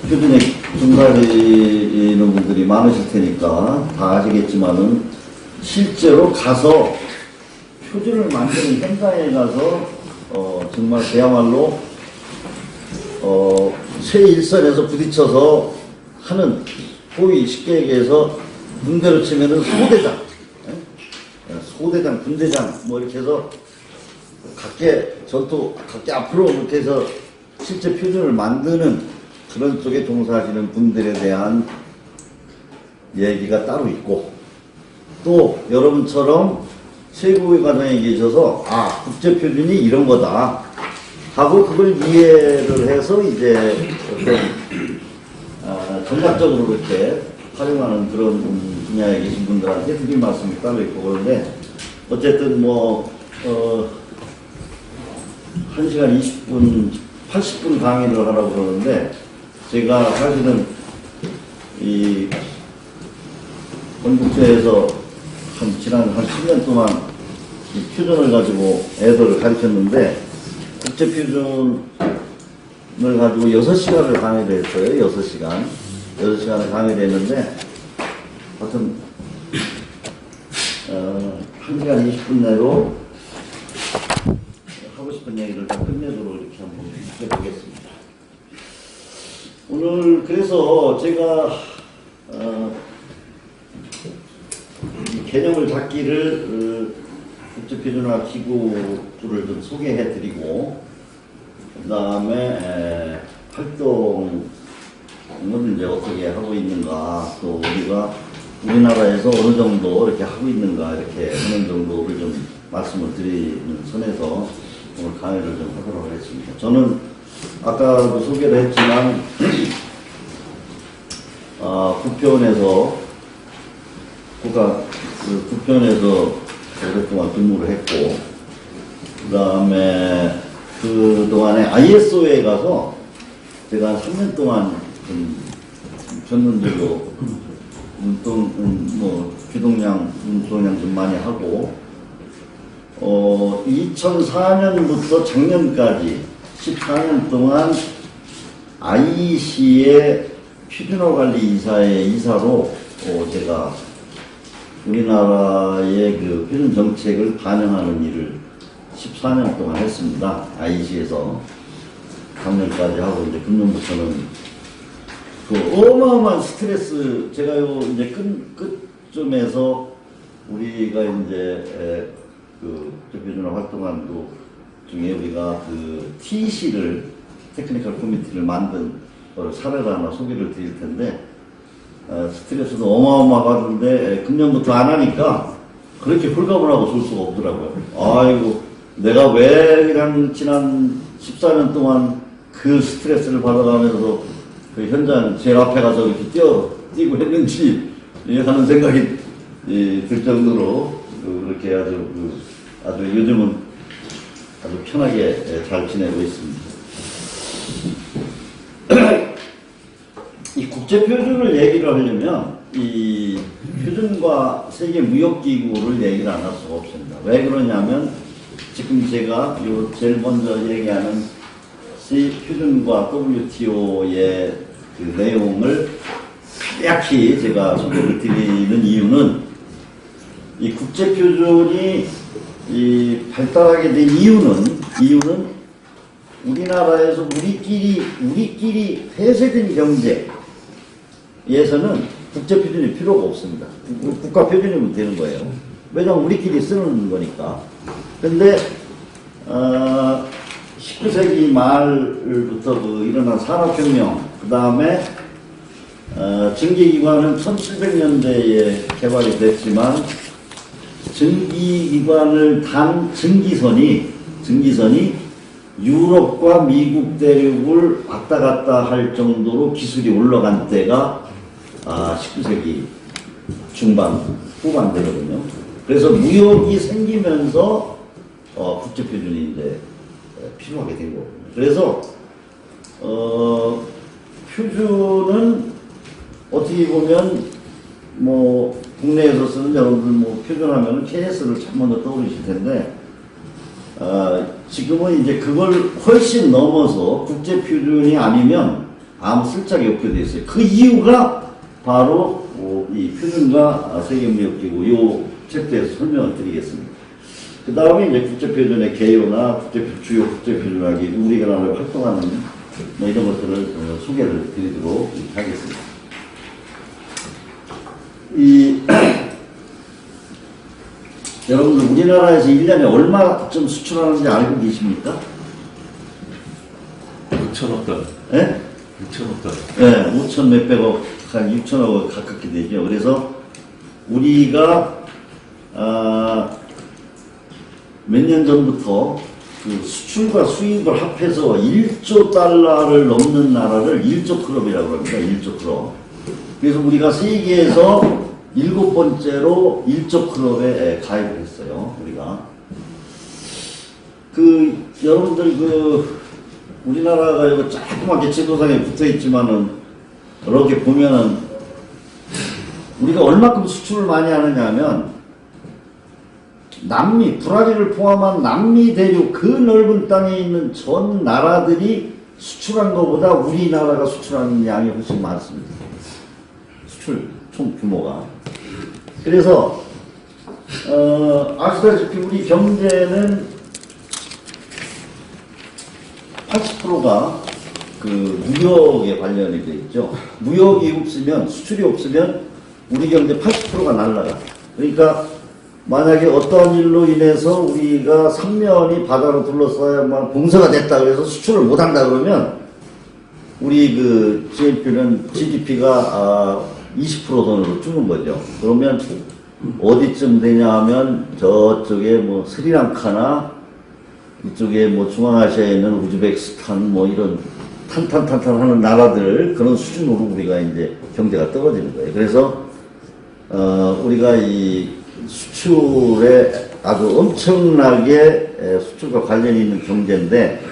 표준에 종사하시는 분들이 많으실 테니까 다 아시겠지만은 실제로 가서 표준을 만드는 현장에 가서 정말 그야말로 최일선에서 부딪혀서 하는, 소위 쉽게 얘기해서 군대로 치면은 소대장, 소대장, 군대장 뭐 이렇게 해서 각계 앞으로 이렇게 해서 실제 표준을 만드는 그런 쪽에 종사하시는 분들에 대한 얘기가 따로 있고, 또 여러분처럼 최고의 과정에 계셔서 국제표준이 이런 거다 하고 그걸 이해를 해서 이제 어떤 전략적으로 그렇게 활용하는 그런 분야에 계신 분들한테 드릴 말씀이 따로 있고 그런데, 어쨌든 1시간 20분, 80분 강의를 하라고 그러는데, 제가 사실은 이 건국제에서 지난 10년 동안 이 표준을 가지고 애들을 가르쳤는데, 국제 표준을 가지고 6시간을 강의를 했어요. 6시간을 강의를 했는데, 하여튼 1시간 20분 내로 하고 싶은 얘기를 다 끝내도록 이렇게 한번 해보겠습니다. 오늘 그래서 제가 이 개념을 잡기를 국제표준화 기구를 좀 소개해드리고, 그 다음에 활동은 이제 어떻게 하고 있는가, 또 우리나라에서 어느 정도 이렇게 하고 있는가, 이렇게 하는 정도를 좀 말씀을 드리는 선에서 오늘 강의를 좀 하도록 하겠습니다. 저는 아까도 소개를 했지만 국편에서 오랫동안 근무를 했고, 그 다음에 그동안에 ISO에 가서 제가 한 3년 동안 전문적으로 기동량, 운송량 좀 많이 하고, 2004년부터 작년까지 14년 동안 IEC의 표준화관리이사의 이사로 제가 우리나라의 그 표준 정책을 반영하는 일을 14년 동안 했습니다. IEC에서 작년까지 하고, 이제 금년부터는 그 어마어마한 스트레스, 제가요 이제 끝쯤에서 우리가 이제 그 표준화 활동한 중에 우리가 그 TC를, 테크니컬 커미티를 만든 사례를 하나 소개를 드릴 텐데, 스트레스도 어마어마하던데 금년부터 안 하니까 그렇게 홀가분 하고 쏠 수가 없더라고요. 아이고, 내가 왜 지난 14년 동안 그 스트레스를 받아가면서 그 현장 제일 앞에 가서 이렇게 뛰고 했는지 하는 생각이 들 정도로 그렇게 아주 요즘은 아주 편하게 잘 지내고 있습니다. 이 국제표준을 얘기를 하려면 이 표준과 세계무역기구를 얘기를 안 할 수가 없습니다. 왜 그러냐면, 지금 제가 제일 먼저 얘기하는 표준과 WTO의 그 내용을 약히 제가 소개를 드리는 이유는, 이 국제표준이 발달하게 된 이유는 우리나라에서 우리끼리 폐쇄된 경제에서는 국제표준이 필요가 없습니다. 국가표준이면 되는 거예요. 왜냐하면 우리끼리 쓰는 거니까. 근데 19세기 말부터 일어난 산업혁명, 그 다음에 증기기관은 1700년대에 개발이 됐지만, 증기기관을 단 증기선이 유럽과 미국 대륙을 왔다 갔다 할 정도로 기술이 올라간 때가 19세기 중반, 후반 되거든요. 그래서 무역이 생기면서 국제표준이 이제 필요하게 된 거거든요. 그래서 표준은 어떻게 보면 국내에서 쓰는 여러분들 표준하면 KS를 참 먼저 떠오르실 텐데, 지금은 이제 그걸 훨씬 넘어서 국제표준이 아니면 아무 쓸짝이 없게 되어 있어요. 그 이유가 바로 이 표준과 세계무역기구 요 챕터에서 설명을 드리겠습니다. 그 다음에 이제 국제표준의 개요나 주요 국제표준학이 우리가 나라에 활동하는 뭐 이런 것들을 소개를 드리도록 하겠습니다. 여러분들 우리나라에서 1년에 얼마쯤 수출하는지 알고 계십니까? 6천억 원. 예? 6천억 원. 네, 5천 몇백억, 한 6천억 가깝게 되죠. 그래서 우리가 몇 년 전부터 그 수출과 수입을 합해서 1조 달러를 넘는 나라를 1조 클럽이라고 합니다. 1조 클럽. 그래서 우리가 세계에서 7번째로 1조 클럽에 가입을 했어요. 우리가. 여러분들 우리나라가 이거 조그맣게 지도상에 붙어 있지만은, 이렇게 보면은, 우리가 얼마큼 수출을 많이 하느냐 하면, 남미, 브라질을 포함한 남미 대륙 그 넓은 땅에 있는 전 나라들이 수출한 것보다 우리나라가 수출하는 양이 훨씬 많습니다. 수출 총 규모가. 그래서, 아시다시피 우리 경제는 80%가 무역에 관련이 되어 있죠. 무역이 없으면, 수출이 없으면 우리 경제 80%가 날라가. 그러니까 만약에 어떠한 일로 인해서 우리가 삼면이 바다로 둘러싸야만 봉쇄가 됐다 그래서 수출을 못한다 그러면 우리 GDP가 20% 선으로 주는 거죠. 그러면 어디쯤 되냐 하면 저쪽에 뭐 스리랑카나 이쪽에 뭐 중앙아시아에 있는 우즈베키스탄 뭐 이런 탄탄탄탄 하는 나라들 그런 수준으로 우리가 이제 경제가 떨어지는 거예요. 그래서 우리가 이 수출에 아주 엄청나게 수출과 관련이 있는 경제인데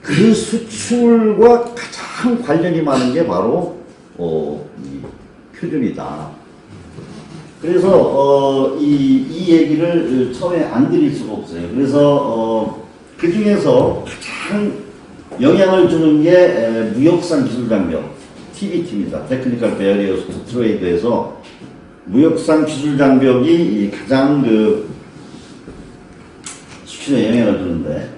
그 수출과 가장 관련이 많은 게 바로 이 표준이다. 그래서 이 얘기를 처음에 안 드릴 수가 없어요. 그래서 그 중에서 가장 영향을 주는 게 무역상 기술장벽 TBT입니다. 테크니컬 베리어스 투 트레이드에서 무역상 기술장벽이 가장 수출에 영향을 주는데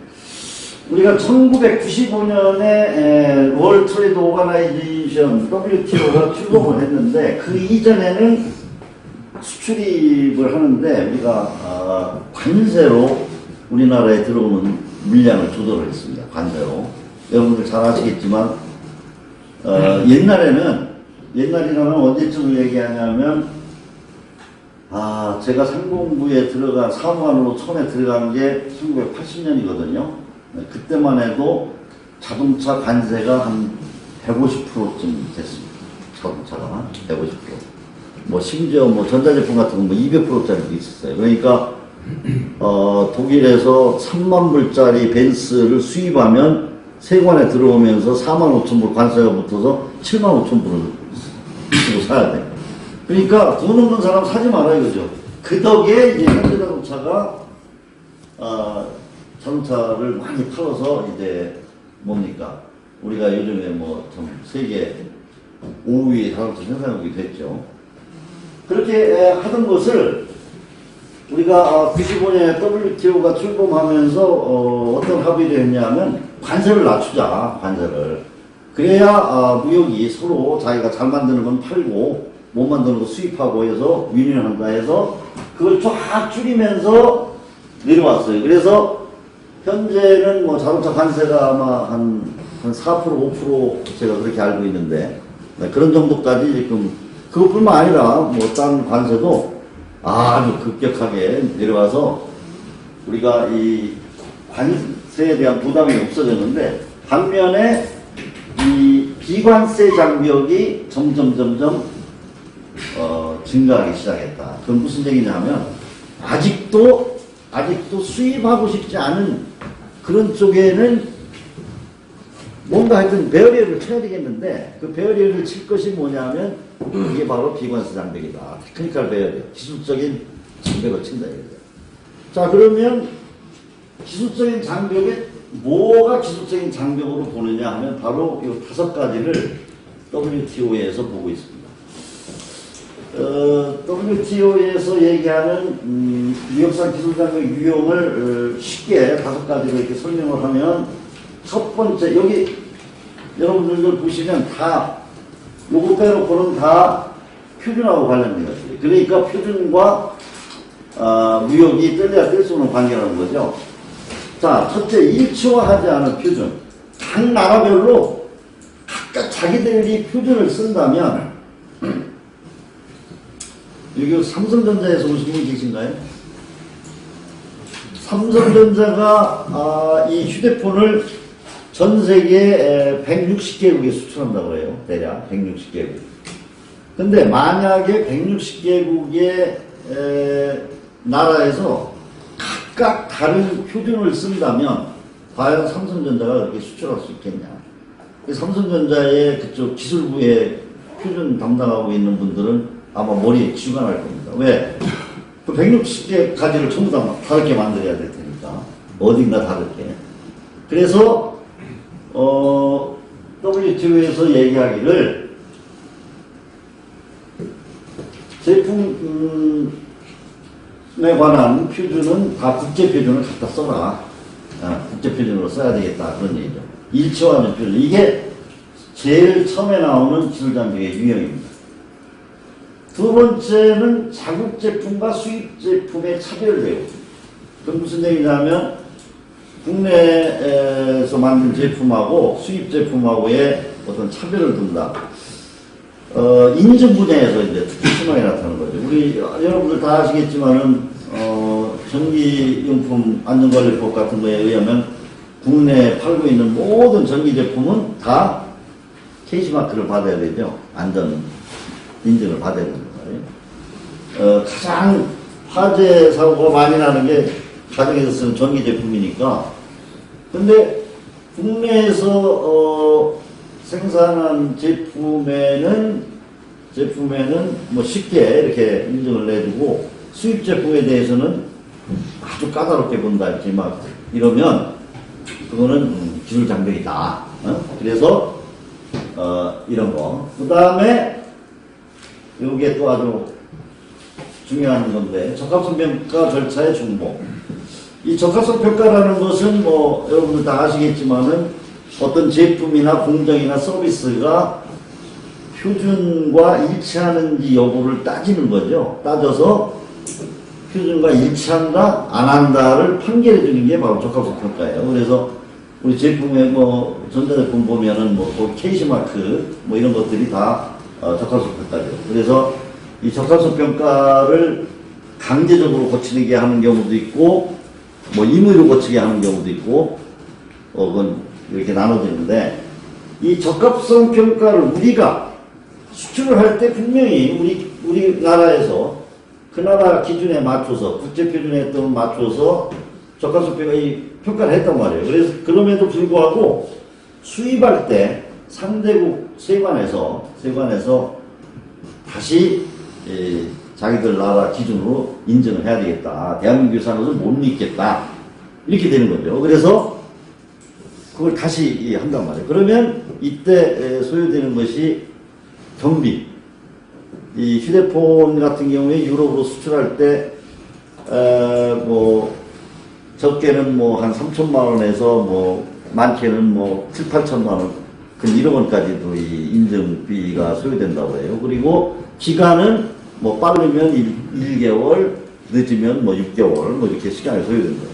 우리가 1995년에 월드 트레이드 오거나이제이션 WTO가 출범을 했는데 그 이전에는 수출입을 하는데 우리가 관세로 우리나라에 들어오는 물량을 조절을 했습니다. 관세로. 여러분들 잘 아시겠지만 옛날이라면 언제쯤을 얘기하냐면 제가 상공부에 들어간 사무관으로 처음에 들어간 게 1980년이거든요. 그때만 해도 자동차 관세가 한 150%쯤 됐습니다. 자동차가 150%. 뭐 심지어 뭐 전자제품 같은 건 뭐 200%짜리도 있었어요. 그러니까 독일에서 3만 불짜리 벤츠를 수입하면 세관에 들어오면서 4만 5천 불 관세가 붙어서 7만 5천 불을 주고 사야 돼. 그러니까 돈 없는 사람 사지 마라 이거죠. 그 덕에 이제 현대자동차가 자동차를 많이 팔아서 이제 뭡니까 우리가 요즘에 뭐 좀 세계 5위 자동차 생산국이 됐죠. 그렇게 하던 것을 우리가 95년에 WTO가 출범하면서 어떤 합의를 했냐면 관세를 낮추자. 관세를. 그래야 무역이 서로 자기가 잘 만드는 건 팔고 못 만드는 거 수입하고 해서 윈윈한다 해서 그걸 쫙 줄이면서 내려왔어요. 그래서 현재는 뭐 자동차 관세가 아마 한 4% 5% 제가 그렇게 알고 있는데 그런 정도까지 지금 그것뿐만 아니라 뭐 딴 관세도 아주 급격하게 내려와서 우리가 이 관세에 대한 부담이 없어졌는데 반면에 이 비관세 장벽이 점점 증가하기 시작했다. 그건 무슨 얘기냐면 아직도 수입하고 싶지 않은 그런 쪽에는 뭔가 하여튼 베어리어를 쳐야 되겠는데 그 베어리어를 칠 것이 뭐냐면 이게 바로 비관세 장벽이다. 테크니컬 베어리어, 기술적인 장벽을 친다 이거죠. 자 그러면 기술적인 장벽에 뭐가 기술적인 장벽으로 보느냐 하면 바로 이 5가지를 WTO에서 보고 있습니다. WTO에서 얘기하는 무역상 기술장벽 유형을 쉽게 5가지로 이렇게 설명을 하면, 첫 번째, 여기 여러분들도 보시면 다 요거 빼놓고는 다 표준하고 관련된 것들이, 그러니까 표준과 무역이 뗄래야 뗄 수 없는 관계라는 거죠. 자, 첫째, 일치화하지 않은 표준. 각 나라별로 각각 자기들이 표준을 쓴다면, 여기 삼성전자에서 오신 분 계신가요? 삼성전자가 이 휴대폰을 전 세계 160개국에 수출한다고 해요. 대략 160개국. 근데 만약에 160개국의 나라에서 각각 다른 표준을 쓴다면 과연 삼성전자가 그렇게 수출할 수 있겠냐. 삼성전자의 그쪽 기술부에 표준 담당하고 있는 분들은 아마 머리에 쥐가 날 겁니다. 왜? 그 160개 가지를 전부 다 다르게 만들어야 될 테니까. 어딘가 다르게. 그래서 WTO에서 얘기하기를 제품에 관한 표준은 다 국제표준을 갖다 써라. 국제표준으로 써야 되겠다. 그런 얘기죠. 일치화하는 표준. 이게 제일 처음에 나오는 기술장벽의 유형입니다. 두 번째는 자국 제품과 수입 제품의 차별돼요. 그건 무슨 얘기냐면 국내에서 만든 제품하고 수입 제품하고의 어떤 차별을 둔다. 인증 분야에서 이제 특히 심하게 나타나는 거죠. 우리 여러분들 다 아시겠지만은 전기용품 안전관리법 같은 거에 의하면 국내에 팔고 있는 모든 전기 제품은 다 KC마크를 받아야 되죠. 안전 인증을 받아야 된단 말이에요. 가장 화재 사고가 많이 나는 게 가정에서 쓰는 전기 제품이니까. 근데 국내에서 생산한 제품에는 뭐 쉽게 이렇게 인증을 내주고, 수입 제품에 대해서는 아주 까다롭게 본다 이렇게 막 이러면 그거는 기술 장벽이다. 그래서 이런 거. 그 다음에 요게 또 아주 중요한 건데, 적합성 평가 절차의 중복. 이 적합성 평가라는 것은 뭐 여러분들 다 아시겠지만은 어떤 제품이나 공정이나 서비스가 표준과 일치하는지 여부를 따지는 거죠. 따져서 표준과 일치한다, 안 한다를 판결해 주는 게 바로 적합성 평가예요. 그래서 우리 제품에 뭐 전자제품 보면은 뭐 KC마크 뭐 이런 것들이 다 적합성 평가죠. 그래서 이 적합성 평가를 강제적으로 거치게 하는 경우도 있고, 뭐 임의로 거치게 하는 경우도 있고, 그건 이렇게 나눠지는데, 이 적합성 평가를 우리가 수출을 할 때 분명히 우리나라에서 그 나라 기준에 맞춰서, 국제표준에 또 맞춰서 적합성 평가를 했단 말이에요. 그래서 그럼에도 불구하고 수입할 때 상대국 세관에서 다시 자기들 나라 기준으로 인정을 해야 되겠다. 대한민국 산업을 못 믿겠다. 이렇게 되는 거죠. 그래서 그걸 다시 한단 말이에요. 그러면 이때 소요되는 것이 경비. 이 휴대폰 같은 경우에 유럽으로 수출할 때, 뭐, 적게는 뭐 한 3천만 원에서 뭐, 많게는 뭐 7, 8천만 원, 그 1억 원까지도 이 인증비가 소요된다고 해요. 그리고 기간은 뭐 빠르면 1개월, 늦으면 뭐 6개월, 뭐 이렇게 시간이 소요된다.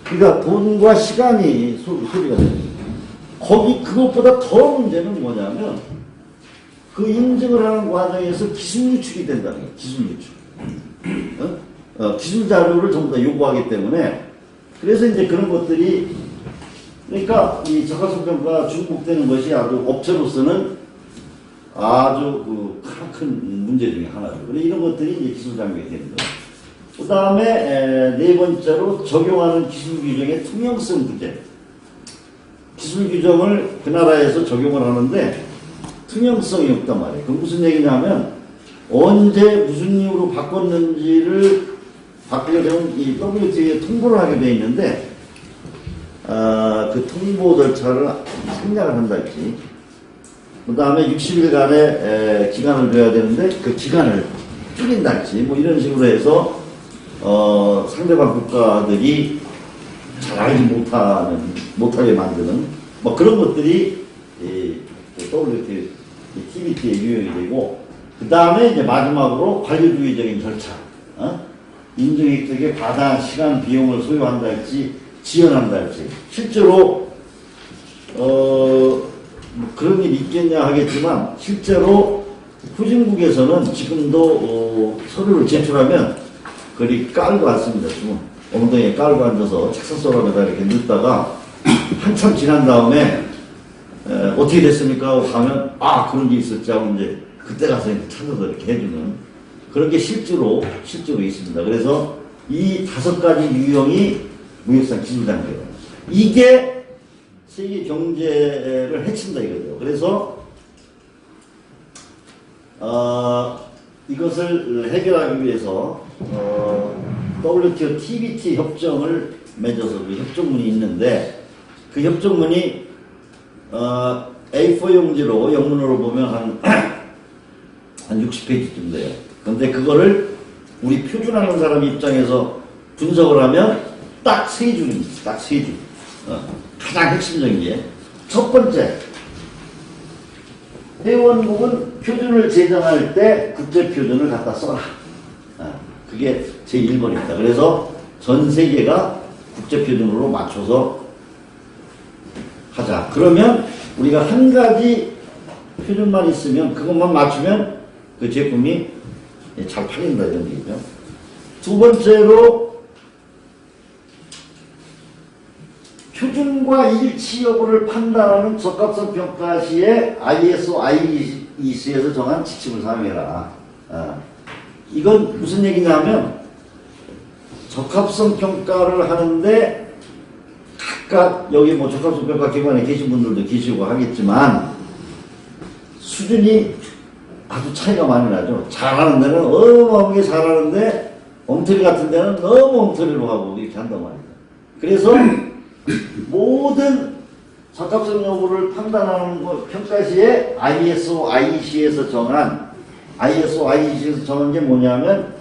그러니까 돈과 시간이 소비가 됩니다. 그것보다 더 문제는 뭐냐면, 그 인증을 하는 과정에서 기술 유출이 된다는 거예요. 기술 유출. 기술 자료를 전부 다 요구하기 때문에, 그래서 이제 그런 것들이, 그러니까 이 적합성 평가가 중복되는 것이 아주 업체로서는 아주 큰 문제 중에 하나죠. 그래서 이런 것들이 이제 기술 장벽이 되는 거예요. 그 다음에 네 번째로 적용하는 기술 규정의 투명성 문제. 기술 규정을 그 나라에서 적용을 하는데 투명성이 없단 말이에요. 그건 무슨 얘기냐면 언제 무슨 이유로 바꿨는지를 바꾸게 되면 이 WTO에 통보를 하게 돼 있는데 그 통보 절차를 생략을 한달지, 그 다음에 60일간의 기간을 줘야 되는데 그 기간을 줄인달지, 뭐 이런 식으로 해서 상대방 국가들이 잘 알지 못하게 만드는 뭐 그런 것들이 WTO, TBT의 유형이 되고, 그 다음에 이제 마지막으로 관료주의적인 절차, 인증획득에 과다한 시간, 비용을 소요한달지, 지연한달지, 실제로, 뭐 그런 일이 있겠냐 하겠지만, 실제로 후진국에서는 지금도 서류를 제출하면 그리 깔고 앉습니다. 지금 엉덩이에 깔고 앉아서 책상서랍에다 이렇게 넣다가 한참 지난 다음에 어떻게 됐습니까? 하고 가면 그런 게 있었지 하고 이제 그때 가서 찾아서 이렇게 해주는 그런 게 실제로 있습니다. 그래서 이 5가지 유형이 무역상 기술단계예요. 이게 세계 경제를 해친다 이거죠. 그래서 이것을 해결하기 위해서 WTO TBT 협정을 맺어서 그 협정문이 있는데, 그 협정문이 A4 용지로 영문으로 보면 한 60페이지쯤 돼요. 근데 그거를 우리 표준하는 사람 입장에서 분석을 하면 딱 3줄입니다. 딱 3줄. 가장 핵심적인 게 첫 번째, 회원국은 표준을 제정할 때 국제표준을 갖다 써라. 그게 제 1번입니다. 그래서 전 세계가 국제표준으로 맞춰서 하자. 그러면 우리가 한 가지 표준만 있으면, 그것만 맞추면 그 제품이 잘 팔린다 이런 얘기죠. 두 번째로, 표준과 일치 여부를 판단하는 적합성 평가 시에 ISO, IEC에서 정한 지침을 사용해라. 이건 무슨 얘기냐면, 적합성 평가를 하는데 각각 여기 뭐 적합성 평가 기관에 계신 분들도 계시고 하겠지만 수준이 아주 차이가 많이 나죠. 잘하는 데는 어마어마하게 잘하는데 엉터리 같은 데는 너무 엉터리로 하고 이렇게 한단 말이에요. 그래서 모든 적합성 여부를 판단하는 평가 시에 ISO, IEC에서 정한 게 뭐냐면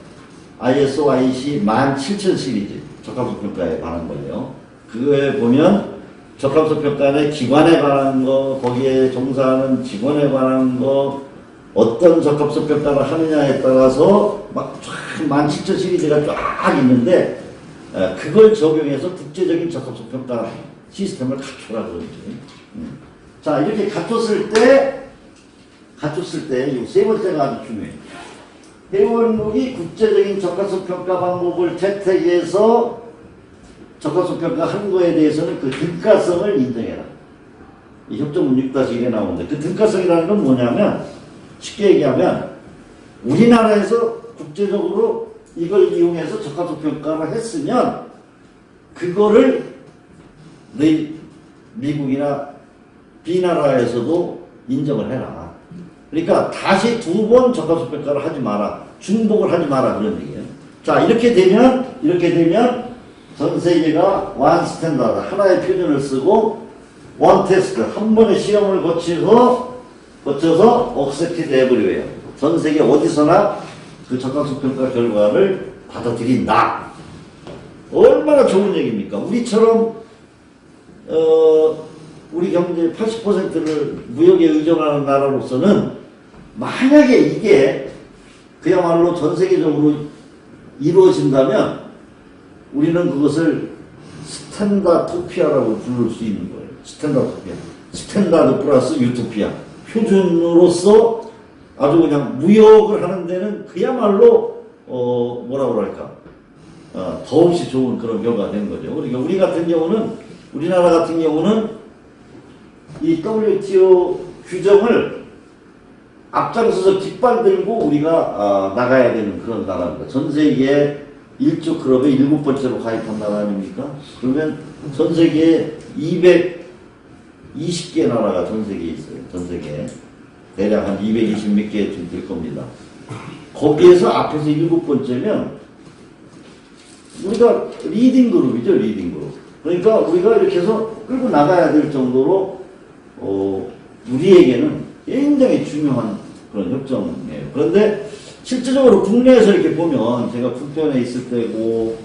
ISO, IEC 17000 시리즈 적합성 평가에 관한 거예요. 그거에 보면 적합성 평가는 기관에 관한 거, 거기에 종사하는 직원에 관한 거, 어떤 적합성 평가를 하느냐에 따라서 막 17000 시리즈가 쫙 있는데, 그걸 적용해서 국제적인 적합성 평가 시스템을 갖춰라 그러지. 자, 이렇게 갖췄을 때 이 세 번째가 아주 중요해요. 회원국이 국제적인 적합성 평가 방법을 채택해서 적합성 평가한 거에 대해서는 그 등가성을 인정해라. 이 협정문 6-1에 나오는데, 그 등가성이라는 건 뭐냐면, 쉽게 얘기하면 우리나라에서 국제적으로 이걸 이용해서 적합성 평가를 했으면 그거를 미국이나 B나라에서도 인정을 해라. 그러니까 다시 2번 적합성 평가를 하지 마라. 중복을 하지 마라. 그런 얘기예요. 자, 이렇게 되면 전 세계가 원 스탠다드, 하나의 표준을 쓰고 원 테스트, 한 번의 시험을 거쳐서 accepted everywhere. 전 세계 어디서나 그 적합성 평가 결과를 받아들인다. 얼마나 좋은 얘기입니까? 우리처럼 우리 경제 80%를 무역에 의존하는 나라로서는 만약에 이게 그야말로 전 세계적으로 이루어진다면 우리는 그것을 스탠다토피아라고 부를 수 있는 거예요. 스탠다토피아. 스탠다드 플러스 유토피아. 표준으로서 아주 그냥 무역을 하는 데는 그야말로 뭐라고 할까, 더없이 좋은 그런 결과가 되는 거죠. 그러니까 우리나라 같은 경우는 이 WTO 규정을 앞장서서 깃발 들고 우리가 나가야 되는 그런 나라입니다. 전 세계에 1조 클럽에 7번째로 가입한 나라 아닙니까? 그러면 전 세계에 220개 나라가 전 세계에 있어요. 전 세계에. 대략 한 220 몇 개쯤 될 겁니다. 거기에서 앞에서 7번째면 우리가 리딩 그룹이죠, 리딩 그룹. 그러니까 우리가 이렇게 해서 끌고 나가야 될 정도로, 우리에게는 굉장히 중요한 그런 협정이에요. 그런데 실질적으로 국내에서 이렇게 보면 제가 국변에 있을 때고,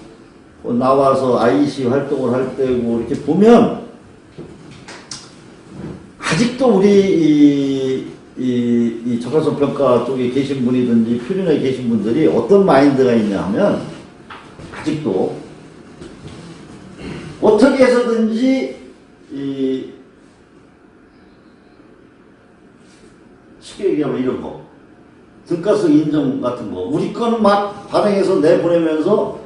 나와서 IEC 활동을 할 때고, 이렇게 보면, 아직도 우리 이 적합성 평가 쪽에 계신 분이든지 표준에 계신 분들이 어떤 마인드가 있냐 하면, 아직도 어떻게 해서든지 쉽게 얘기하면 이런 거, 등가성 인정 같은 거, 우리 거는 막 발행해서 내보내면서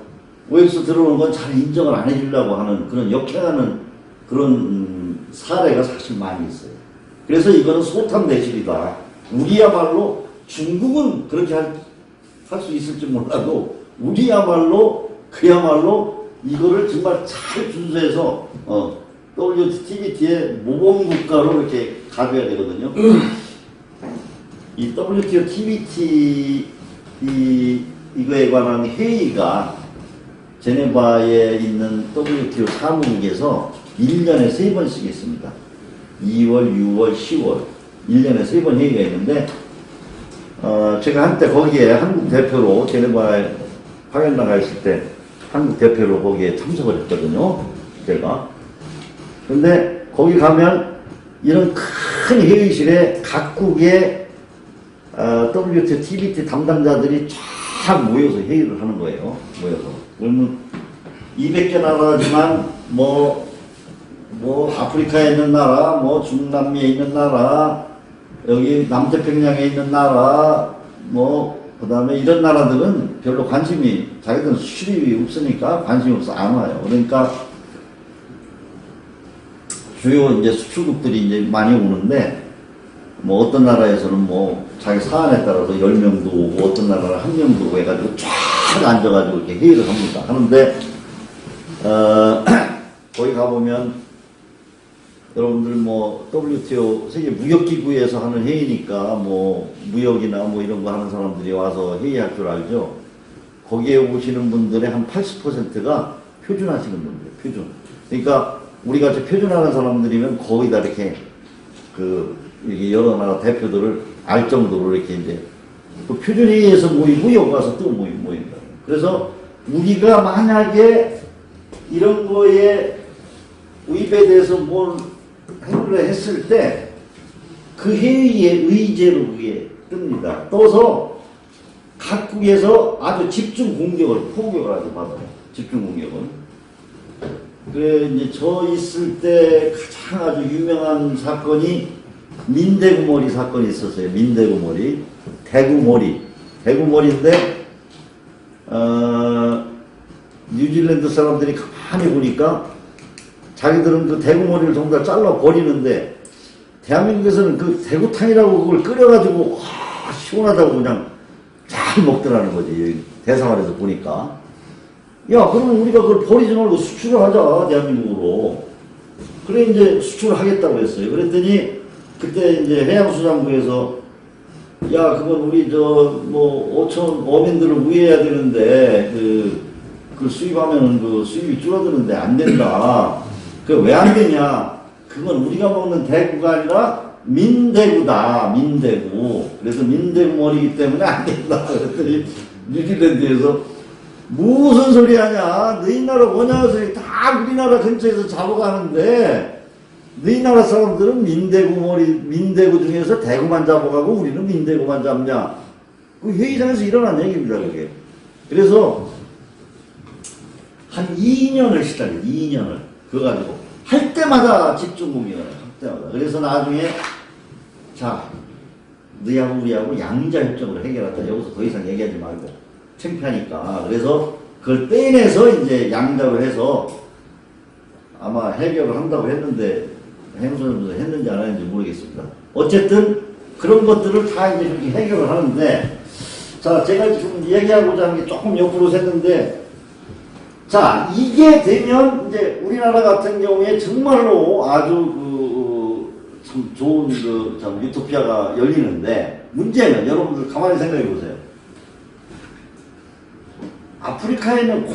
OX 들어오는 건 잘 인정을 안 해주려고 하는 그런 역행하는 그런 사례가 사실 많이 있어요. 그래서 이거는 소탐대실이다. 우리야말로 중국은 그렇게 할 수 있을지 몰라도 우리야말로 그야말로 이거를 정말 잘 준수해서 WTO의 모범국가로 이렇게 가져야 되거든요. 이 WTO TBT 이거에 관한 회의가 제네바에 있는 WTO 사무국에서 1년에 3번씩 있습니다. 2월, 6월, 10월 1년에 3번 회의가 있는데 제가 한때 거기에 한국 대표로 제네바에 파견 나가 있을 때 한국 대표로 거기에 참석을 했거든요. 제가. 근데 거기 가면 이런 큰 회의실에 각국의 WTO TBT 담당자들이 쫙 모여서 회의를 하는 거예요. 모여서. 그러면 200개 나라지만 아프리카에 있는 나라, 중남미에 있는 나라, 여기 남태평양에 있는 나라, 그 다음에 이런 나라들은 별로 관심이, 자기들은 수출입이 없으니까 관심이 없어 안 와요. 그러니까 주요 이제 수출국들이 이제 많이 오는데, 어떤 나라에서는 자기 사안에 따라서 10명도 오고, 어떤 나라는 1명도 오고 해가지고 쫙 앉아가지고 이렇게 회의를 합니다. 하는데, 거기 가보면, 여러분들 WTO 세계무역기구에서 하는 회의니까 무역이나 이런 거 하는 사람들이 와서 회의할 줄 알죠. 거기에 오시는 분들의 한 80%가 표준하시는 분들, 표준. 그러니까 우리 같이 표준하는 사람들이면 거의 다 이렇게 이렇게 여러 나라 대표들을 알 정도로 이렇게 이제 그 표준회의에서 모이고 여기 와서 또 모입니다. 그래서 우리가 만약에 이런 거에 위배돼서 뭘 행위를 했을 때 그 회의의 의제로 그게 뜹니다. 떠서 각국에서 아주 집중 공격을, 포격을 아주 받아요. 집중 공격을. 그래, 이제 저 있을 때 가장 아주 유명한 사건이 민대구머리 사건이 있었어요. 민대구머리. 대구머리인데, 뉴질랜드 사람들이 가만히 보니까 자기들은 그 대구머리를 전부 다 잘라 버리는데, 대한민국에서는 그 대구탕이라고 그걸 끓여가지고, 시원하다고 그냥 잘 먹더라는 거지. 대사관에서 보니까. 야, 그러면 우리가 그걸 버리지 말고 수출을 하자, 대한민국으로. 그래, 이제 수출을 하겠다고 했어요. 그랬더니, 그때 이제 해양수산부에서, 야, 그건 우리 5천 어민들을 우회해야 되는데, 그 수입하면은 그 수입이 줄어드는데 안 된다. 그 왜 안 되냐? 그건 우리가 먹는 대구가 아니라 민대구다, 민대구. 그래서 민대구 머리이기 때문에 안 된다. 그랬더니 뉴질랜드에서 무슨 소리 하냐? 너희 나라 원양어선이 다 우리나라 근처에서 잡아가는데 너희 나라 사람들은 민대구 중에서 대구만 잡아가고 우리는 민대구만 잡냐? 그 회의장에서 일어난 얘기입니다, 그게. 그래서 한 2년을 시달려, 2년을. 그거 가지고. 할 때마다 집중 공격을 해요, 할 때마다. 그래서 나중에, 자, 너희하고 우리하고 양자협정으로 해결하자. 여기서 더 이상 얘기하지 말고. 창피하니까. 그래서 그걸 떼내서 이제 양자로 해서 아마 해결을 한다고 했는데, 행소연도 했는지 안 했는지 모르겠습니다. 어쨌든 그런 것들을 다 이제 그렇게 해결을 하는데, 자, 제가 지금 얘기하고자 하는 게 조금 옆으로 샜는데, 자, 이게 되면 이제 우리나라 같은 경우에 정말로 아주 참 좋은 참 유토피아가 열리는데, 문제는 여러분들 가만히 생각해 보세요. 아프리카에 있는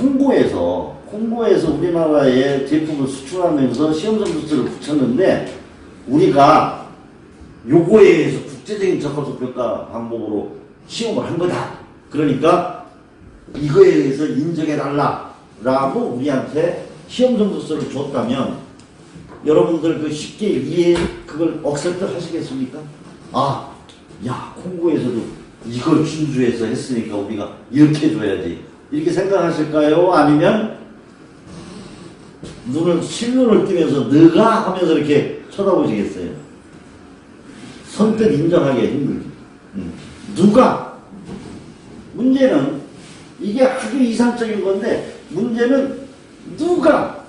홍보에서 우리나라에 제품을 수출하면서 시험점수를 붙였는데 우리가 요거에 의해서 국제적인 적합성 평가 방법으로 시험을 한 거다. 그러니까 이거에 의해서 인정해달라 라고 우리한테 시험점수를 줬다면 여러분들 그 쉽게 이해 그걸 억셉트 하시겠습니까? 아, 야, 홍보에서도 이걸 준수해서 했으니까 우리가 이렇게 해줘야지. 이렇게 생각하실까요? 아니면 실눈을 뜨면서 너가 하면서 이렇게 쳐다보시겠어요? 선뜻 인정하기가 힘들죠. 누가? 문제는 이게 아주 이상적인 건데 문제는 누가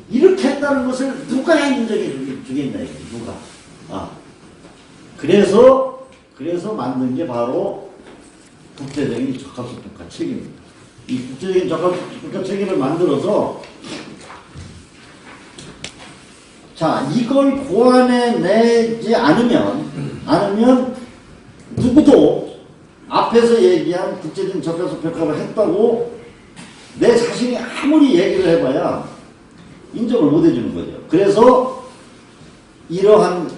이렇게 했다는 것을 누가 인정해 주겠나 이게 누가? 그래서 만든 게 바로 국제적인 적합성 평가 책임입니다. 이 국제적인 적합성 평가 책임을 만들어서 자, 이걸 고안해내지 않으면 누구도 앞에서 얘기한 국제적인 적합성 평가를 했다고 내 자신이 아무리 얘기를 해봐야 인정을 못 해주는 거죠. 그래서 이러한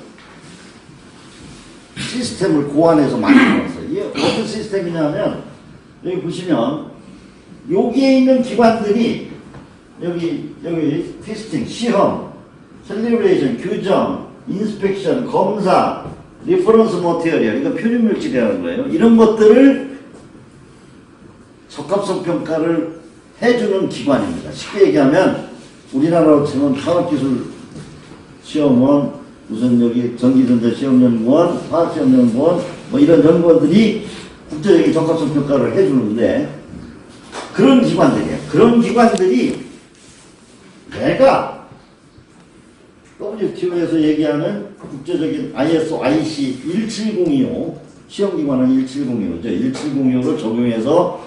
시스템을 고안해서 만들었어요. 이게 어떤 시스템이냐면 여기 보시면 여기에 있는 기관들이 여기 테스팅, 시험, 셀리브레이션, 규정, 인스펙션, 검사, 리퍼런스 모티리얼, 이거 표준물질이라는 거예요. 이런 것들을 적합성 평가를 해주는 기관입니다. 쉽게 얘기하면 우리나라로 치면 산업기술시험원, 무슨 여기 전기전자시험연구원, 화학시험연구원, 뭐 이런 연구원들이 국제적인 적합성 평가를 해주는데 그런 기관들이에요. 그런 기관들이 내가 WTO에서 얘기하는 국제적인 ISO IC 17025 시험기관은 1705죠. 1705를 적용해서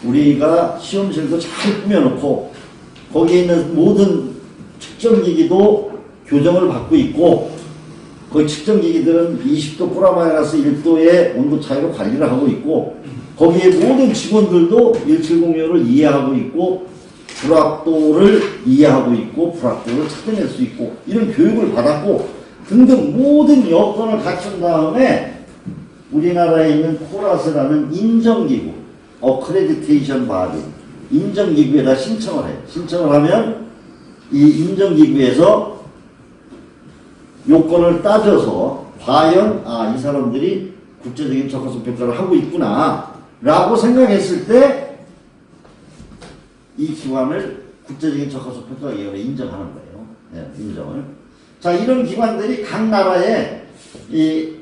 우리가 시험실도 잘 꾸며놓고 거기에 있는 모든 측정기기도 교정을 받고 있고 그 측정기기들은 20도 플러스 1도의 온도 차이로 관리를 하고 있고 거기에 모든 직원들도 1705를 이해하고 있고 불확도를 이해하고 있고 불확도를 찾아낼 수 있고 이런 교육을 받았고 등등 모든 여건을 갖춘 다음에 우리나라에 있는 코라스라는 인정기구 어크레디테이션 바디 인정기구에다 신청을 해요. 신청을 하면 이 인정기구에서 요건을 따져서 과연 이 사람들이 국제적인 적합성 평가를 하고 있구나 라고 생각했을 때 이 기관을 국제적인 적합성 평가기관에 인정하는 거예요. 네, 인정을. 자, 이런 기관들이 각 나라의 이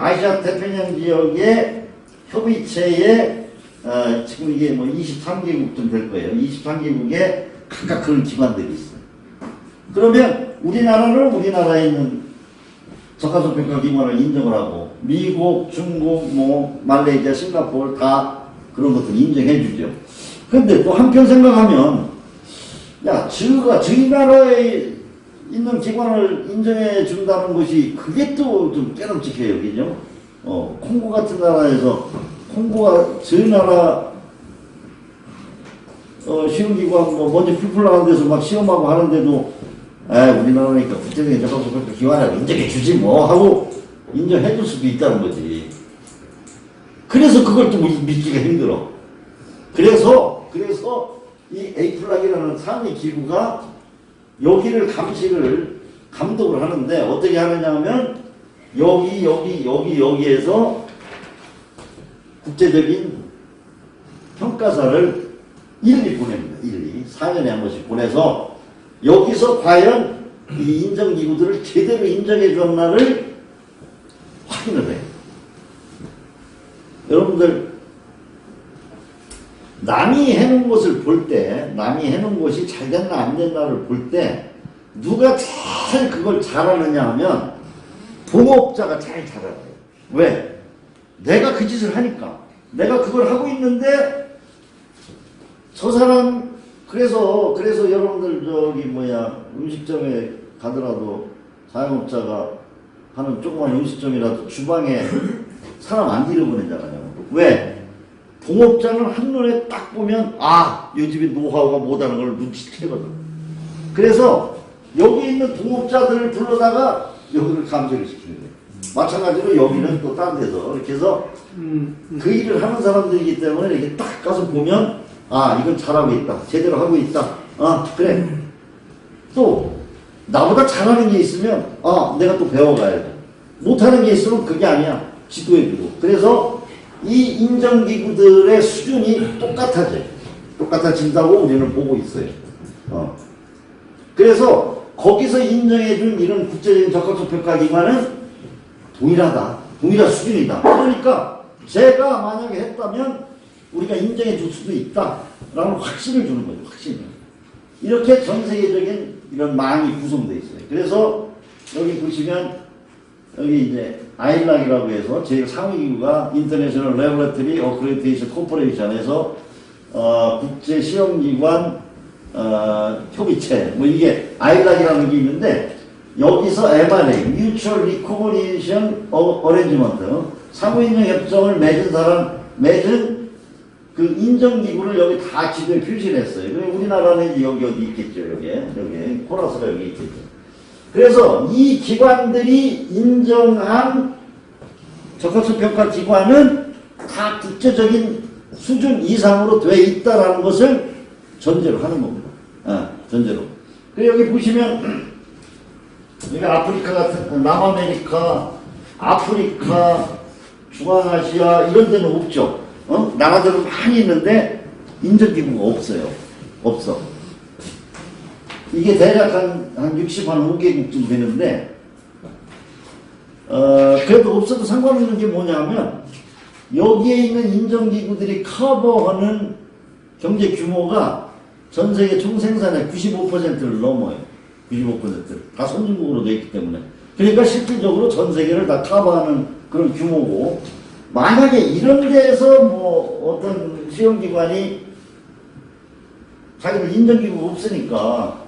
아시아 태평양 지역의 협의체에 지금 이게 뭐 23개국쯤 될 거예요. 23개국에 각각 그런 기관들이 있어요. 그러면 우리나라는 우리나라에 있는 적합성 평가 기관을 인정을 하고 미국, 중국, 뭐 말레이시아, 싱가포르 다 그런 것들 인정해 주죠. 근데 또 한편 생각하면 야, 저희 나라에 있는 기관을 인정해 준다는 것이 그게 또 좀 깨름직해요. 그죠? 콩고 같은 나라에서 콩고가 저희 나라 시험기관 뭐 먼저 풀풀나는 데서 막 시험하고 하는데도 우리나라니까 국제적인 적합성 평가 기관을 인정해 주지 뭐 하고 인정해 줄 수도 있다는 거지. 그래서 그걸 또 믿기가 힘들어. 그래서 이 에이플락이라는 상위 기구가 여기를 감독을 하는데 어떻게 하느냐 하면 여기에서 국제적인 평가사를 일일이 보냅니다. 4년에 한 번씩 보내서 여기서 과연 이 인정기구들을 제대로 인정해 줬나를 확인을 해요. 여러분들 남이 해놓은 것을 볼 때, 남이 해놓은 것이 잘 됐나 안 됐나를 볼 때 누가 제일 그걸 잘하느냐 하면 동업자가 제일 잘하요. 왜? 내가 그 짓을 하니까. 내가 그걸 하고 있는데 저 사람 그래서 여러분들 음식점에 가더라도 자영업자가 하는 조그만 음식점이라도 주방에 사람 안 들여보내잖아요. 왜? 동업자는 한눈에 딱 보면 아, 이 집이 노하우가 못하는 걸 눈치채거든. 그래서 여기 있는 동업자들을 불러다가 여기를 감정을 시키는 거예요. 마찬가지로 여기는 또 딴 데서 이렇게 해서 그 일을 하는 사람들이기 때문에 이렇게 딱 가서 보면 아, 이건 잘하고 있다, 제대로 하고 있다, 아, 그래. 또 나보다 잘하는 게 있으면 아, 내가 또 배워가야 돼. 못하는 게 있으면 그게 아니야, 지도해주고. 그래서 이 인정기구들의 수준이 똑같아진다고 우리는 보고 있어요. 그래서 거기서 인정해준 이런 국제적인 적합성 평가기관은 동일할 수준이다. 그러니까 제가 만약에 했다면 우리가 인정해줄 수도 있다라는 확신을 주는 거죠. 확신을. 이렇게 전 세계적인 이런 망이 구성되어 있어요. 그래서 여기 보시면 여기 이제 아일락이라고 해서 제일 상위기구가 인터내셔널 레버레터리 어크레디테이션 코퍼레이션에서 국제 시험기관 협의체 뭐 이게 아일락이라는 게 있는데 여기서 MRA Mutual Recognition Arrangement 상호인정 협정을 맺은 그 인정기구를 여기 다 지도에 표시를 했어요. 그리고 우리나라는 여기 어디 있겠죠. 여기 코라스가 여기 있겠죠. 그래서 이 기관들이 인정한 적합성 평가 기관은 다 국제적인 수준 이상으로 돼 있다라는 것을 전제로 하는 겁니다. 전제로. 그리고 여기 보시면 여기 아프리카 같은 남아메리카, 아프리카, 중앙아시아 이런 데는 없죠. 나라들은 많이 있는데 인정기구가 없어요. 없어. 이게 대략 한 65개국쯤 되는데 그래도 없어도 상관없는 게 뭐냐면 여기에 있는 인정기구들이 커버하는 경제 규모가 전 세계 총생산의 95%를 넘어요. 95%를. 다 선진국으로 되어 있기 때문에. 그러니까 실질적으로 전 세계를 다 커버하는 그런 규모고 만약에 이런 데에서 뭐 어떤 시험기관이 자기들 인정기구가 없으니까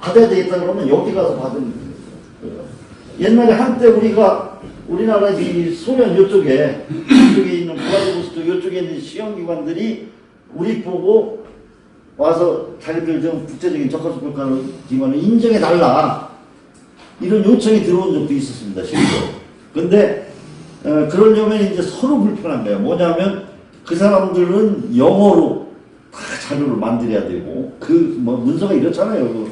받아야 되겠다 그러면 여기 가서 받으면 돼요. 옛날에 한때 우리나라 이 소련 이쪽에 있는 블라디보스토크 이쪽에 있는 시험기관들이 우리 보고 와서 자기들 좀 국제적인 적합성 평가 기관을 인정해달라 이런 요청이 들어온 적도 있었습니다. 실제로. 근데 그러려면 이제 서로 불편한 거예요. 뭐냐면 그 사람들은 영어로 다 자료를 만들어야 되고 뭐 문서가 이렇잖아요.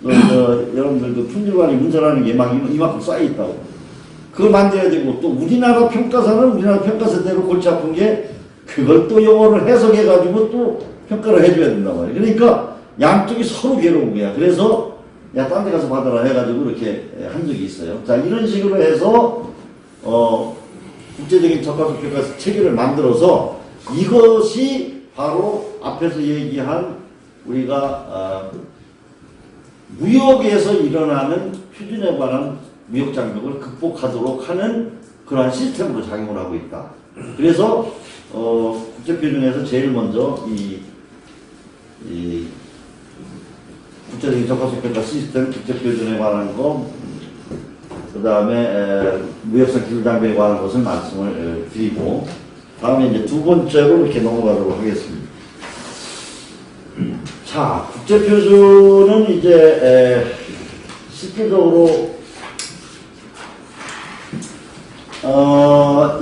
여러분들도 품질관리 문서라는 게 막 이만큼 쌓여있다고. 그걸 만들어야 되고 또 우리나라 평가사는 우리나라 평가사대로 골치 아픈 게 그걸 또 영어를 해석해가지고 또 평가를 해줘야 된단 말이에요. 그러니까 양쪽이 서로 괴로운 거야. 그래서 야, 딴 데 가서 받아라 해가지고 이렇게 한 적이 있어요. 자, 이런 식으로 해서 국제적인 적합성 평가 체계를 만들어서 이것이 바로 앞에서 얘기한 우리가 무역에서 일어나는 표준에 관한 무역 장벽을 극복하도록 하는 그러한 시스템으로 작용을 하고 있다. 그래서 국제표준에서 제일 먼저 이 국제적인 적합성 평가 시스템 국제표준에 관한 거, 그 다음에 무역상 기술 장벽에 관한 것을 말씀을 드리고, 다음에 이제 두 번째로 이렇게 넘어가도록 하겠습니다. 자, 국제표준은 이제 실질적으로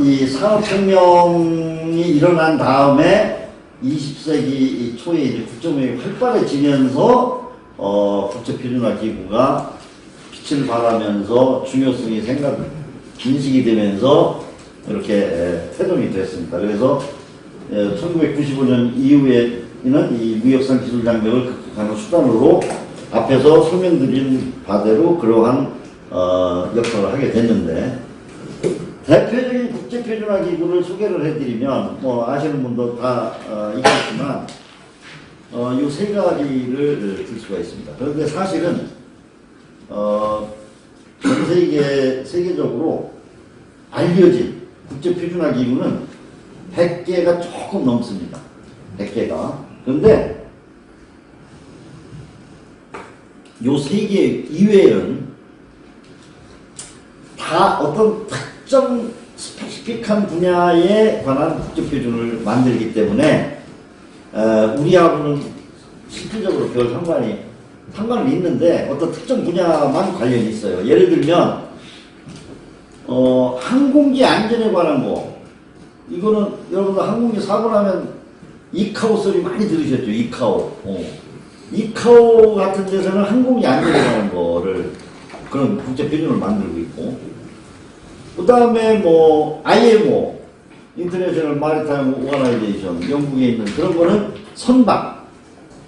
이 산업혁명이 일어난 다음에 20세기 초에 이제 국제무역이 활발해지면서 국제표준화 기구가 빛을 발하면서 중요성이 인식이 되면서 이렇게 태동이 됐습니다. 그래서 1995년 이후에는 이 무역상 기술 장벽을 극복하는 수단으로 앞에서 설명드린 바대로 그러한 역할을 하게 됐는데, 대표적인 국제표준화 기구를 소개를 해드리면 뭐 아시는 분도 다 있겠지만 이 세 가지를 들 수가 있습니다. 그런데 사실은 전 세계적으로 알려진 국제표준화 기구는 100개가 조금 넘습니다. 100개가. 그런데 요 세 개 이외에는 다 어떤 특정 스펙한 분야에 관한 국제표준을 만들기 때문에 우리하고는 실질적으로 별 상관은 있는데 어떤 특정 분야만 관련이 있어요. 예를 들면 항공기 안전에 관한 거, 이거는 여러분들 항공기 사고 나면 이카오 소리 많이 들으셨죠? 이카오. 이카오 같은 데서는 항공기 안전에 관한 거를 그런 국제 표준을 만들고 있고, 그 다음에 뭐 IMO 인터내셔널 마리타임 오거나이제이션 영국에 있는 그런 거는 선박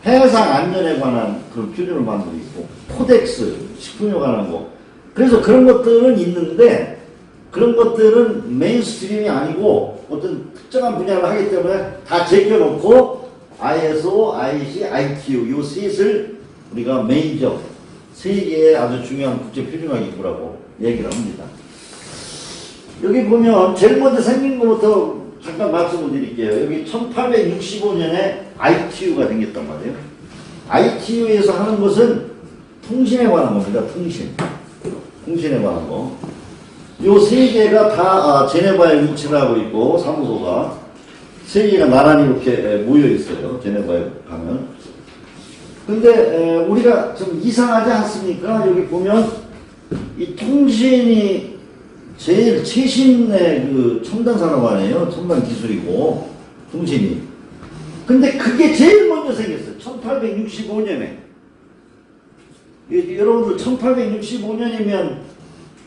해상 안전에 관한 그런 표준을 만들고 있고, 코덱스 식품에 관한 거. 그래서 그런 것들은 있는데 그런 것들은 메인스트림이 아니고 어떤 특정한 분야를 하기 때문에 다 제껴놓고 ISO, IEC, ITU 요 셋을 우리가 메이저 세 개의 아주 중요한 국제 표준화 기구라고 얘기를 합니다. 여기 보면 제일 먼저 생긴 것부터 잠깐 말씀을 드릴게요. 여기 1865년에 ITU가 생겼단 말이에요. ITU에서 하는 것은 통신에 관한 겁니다. 통신에 관한 거. 요 세 개가 다 제네바에 위치를 하고 있고, 사무소가 세 개가 나란히 이렇게 모여 있어요. 제네바에 가면. 근데 우리가 좀 이상하지 않습니까? 여기 보면 이 통신이 제일 최신의 그 첨단 산업 아니에요? 첨단 기술이고 통신이. 근데 그게 제일 먼저 생겼어요. 1865년에. 여러분들 1865년이면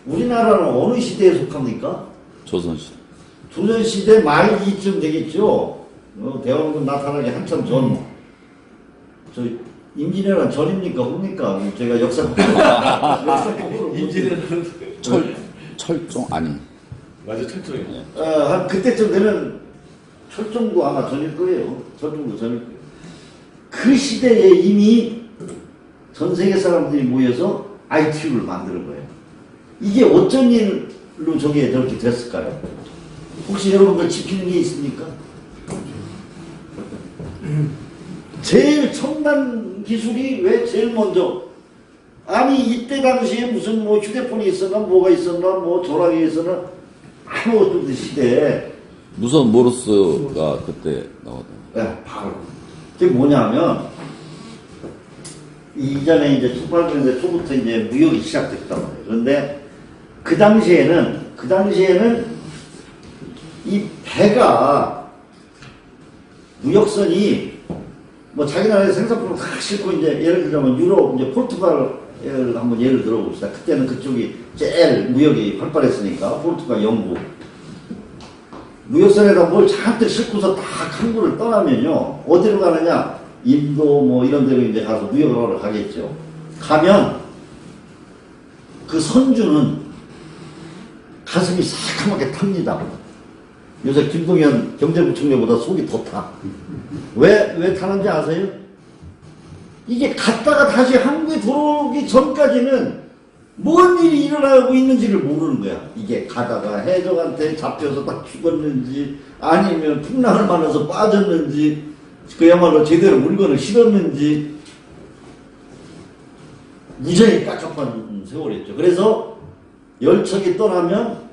우리나라는 어느 시대에 속합니까? 조선시대. 조선시대 말기쯤 되겠죠. 대왕군 나타나기 한참 전. 저 임진왜란 전입니까 후입니까? 제가 역사적으로 임진왜란 철종 아니. 맞아, 철종이에요. 한 그때쯤 되면 철종도 아마 전일 거예요. 철종도 전일 거예요. 그 시대에 이미 전 세계 사람들이 모여서 ITU를 만드는 거예요. 이게 어쩐 일로 저게 저렇게 됐을까요? 혹시 여러분들 지키는 게 있습니까? 제일 첨단 기술이 왜 제일 먼저? 아니 이때 당시에 무슨 뭐 휴대폰이 있었나 뭐가 있었나 뭐 전화기 있었나 아무것도 없는 시대에 무선 모르스가 그때 나왔다. 네, 바로 그게 뭐냐면 이전에 이제 1800년대 초부터 이제 무역이 시작됐단 말이에요. 그런데 그 당시에는 이 배가 무역선이 뭐 자기 나라의 생산품을 다 싣고 이제 예를 들자면 유럽 이제 포르투갈을 한번 예를 들어봅시다. 그때는 그쪽이 제일 무역이 활발했으니까 포르투갈, 영국 무역선에다 뭘 잔뜩 싣고서 딱 항구를 떠나면요 어디로 가느냐? 인도 뭐 이런 데로 이제 가서 무역을 하러 가겠죠. 가면 그 선주는 가슴이 새카맣게 탑니다. 요새 김동연 경제부총리보다 속이 더 타. 왜 타는지 아세요? 이게 갔다가 다시 한국에 들어오기 전까지는 뭔 일이 일어나고 있는지를 모르는 거야. 이게 가다가 해적한테 잡혀서 딱 죽었는지 아니면 풍랑을 만나서 빠졌는지 그야말로 제대로 물건을 실었는지 무지하게 깝깝한 세월이었죠. 그래서 열척이 떠나면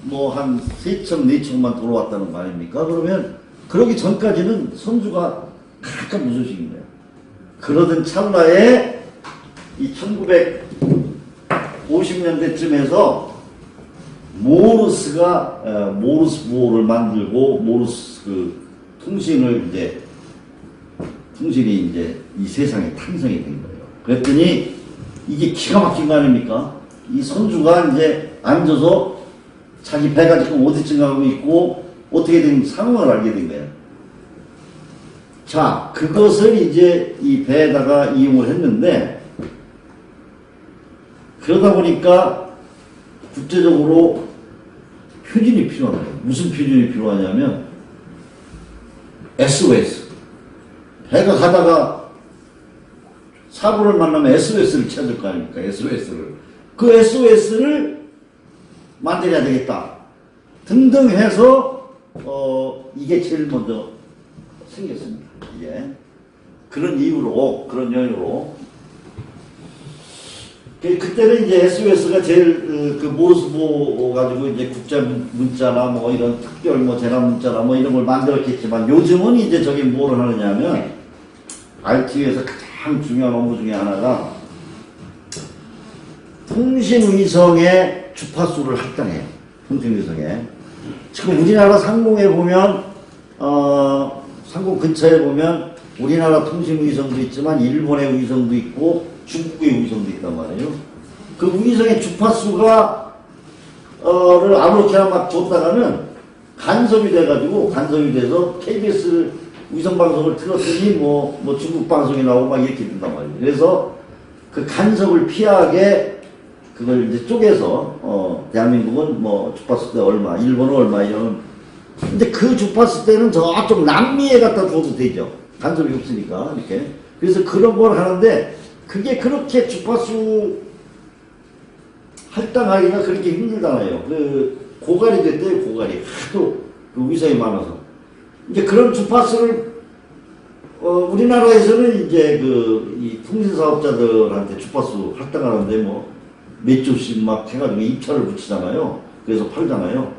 뭐 한 3척, 4척만 돌아왔다는 거 아닙니까? 그러면 그러기 전까지는 선주가 가끔 무소식인 거예요. 그러던 찰나에 이 1950년대쯤에서 모르스가 모르스 부호를 만들고 모르스 그 통신이 이제 이 세상에 탄생이 된 거예요. 그랬더니 이게 기가 막힌 거 아닙니까? 이 선주가 이제 앉아서 자기 배가 지금 어디쯤 가고 있고 어떻게 된 상황을 알게 된 거예요. 자, 그것을 이제 이 배에다가 이용을 했는데 그러다 보니까 국제적으로 표준이 필요한 거예요. 무슨 표준이 필요하냐면 SOS. 배가 가다가 사고를 만나면 SOS를 찾을 거 아닙니까? SOS를. 그 SOS를 만들어야 되겠다. 등등 해서, 이게 제일 먼저 생겼습니다. 이게. 그런 이유로, 그런 연유로. 그때는 이제 SOS가 제일 그 모르스보 가지고 이제 국제 문자나 뭐 이런 특별 뭐 재난 문자나 뭐 이런 걸 만들었겠지만 요즘은 이제 저게 뭘 하느냐면 RTU에서 가장 중요한 업무 중에 하나가 통신위성의 주파수를 할당해요. 통신위성에. 지금 우리나라 상공에 보면 상공 근처에 보면 우리나라 통신위성도 있지만 일본의 위성도 있고 중국의 위성도 있단 말이에요. 그 위성의 주파수가 를 아무렇게나 막 줬다가는 간섭이 돼서 KBS 위성 방송을 틀었더니 뭐 중국 방송이 나오고 막 이렇게 된단 말이에요. 그래서 그 간섭을 피하게 그걸 이제 쪼개서 대한민국은 뭐 주파수 때 얼마, 일본은 얼마 이런. 근데 그 주파수 때는 저쪽 남미에 갖다 줘도 되죠. 간섭이 없으니까 이렇게. 그래서 그런 걸 하는데 그게 그렇게 주파수 할당하기가 그렇게 힘들잖아요. 그 고갈이 됐대요. 고갈이 하도 그 위성이 많아서. 이제 그런 주파수를 우리나라에서는 이제 이 통신 사업자들한테 주파수 할당하는데 뭐 몇 조씩 막 해가지고 입찰을 붙이잖아요. 그래서 팔잖아요.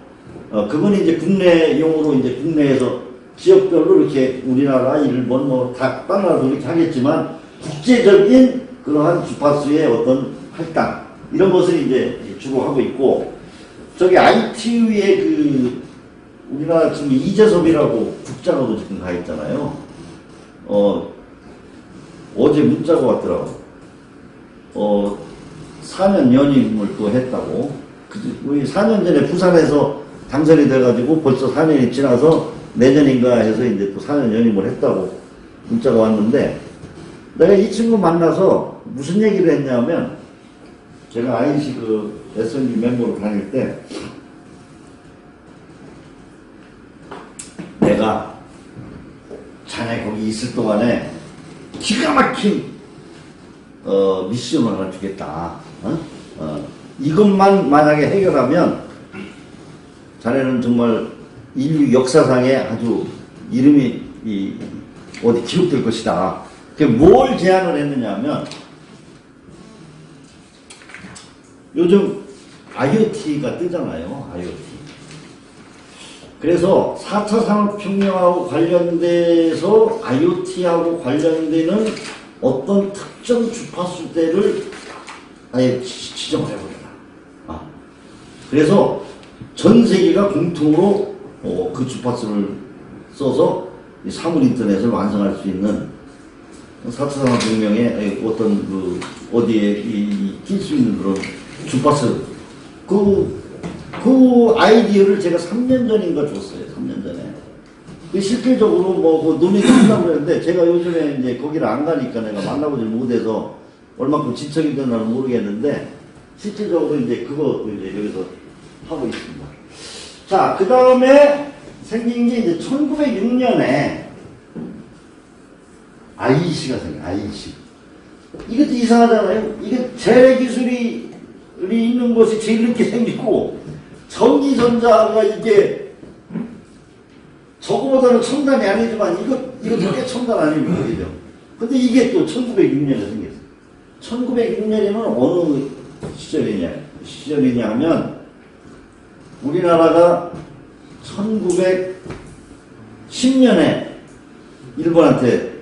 그건 이제 국내용으로 이제 국내에서 지역별로 이렇게 우리나라, 일본 뭐 다 다른 나라도 이렇게 하겠지만 국제적인 그러한 주파수의 어떤 할당 이런 것을 이제 주로 하고 있고 저기 ITU의 그 우리나라 지금 이재섭이라고 국장으로 지금 가 있잖아요. 어제 문자가 왔더라고. 4년 연임을 또 했다고. 우리 4년 전에 부산에서 당선이 돼가지고 벌써 4년이 지나서 내년인가 해서 이제 또 4년 연임을 했다고 문자가 왔는데 내가 이 친구 만나서 무슨 얘기를 했냐면 제가 IC 그 SNG 멤버로 다닐 때 내가 자네 거기 있을 동안에 기가 막힌 미션을 하나 주겠다. 이것만 만약에 해결하면 자네는 정말 인류 역사상에 아주 이름이 어디 기록될 것이다. 뭘 제안을 했느냐 하면 요즘 IoT가 뜨잖아요. IoT. 그래서 4차 산업혁명하고 관련돼서 IoT하고 관련되는 어떤 특정 주파수대를 아예 지정을 해버려라. 그래서 전 세계가 공통으로 그 주파수를 써서 사물 인터넷을 완성할 수 있는 4차 산업혁명의 어떤 어디에 낄 수 있는 그런 주파수 그 아이디어를 제가 3년 전인가 줬어요. 3년 전에. 실질적으로 논의를 한다고 그랬는데 제가 요즘에 이제 거기를 안 가니까 내가 만나보지 못해서 얼마큼 지척이 됐나는 모르겠는데 실질적으로 이제 그거 이제 여기서 하고 있습니다. 자, 그 다음에 생긴 게 이제 1906년에 IEC가 생겨요. IEC. 이것도 이상하잖아요. 이게 재래기술이 있는 것이 제일 늦게 생기고 전기전자가 이게 저거보다는 첨단이 아니지만 이것도 꽤 첨단 아닙니까? 그죠? 근데 이게 또 1906년에 생겼어요. 1906년이면 어느 시절이냐 하면 우리나라가 1910년에 일본한테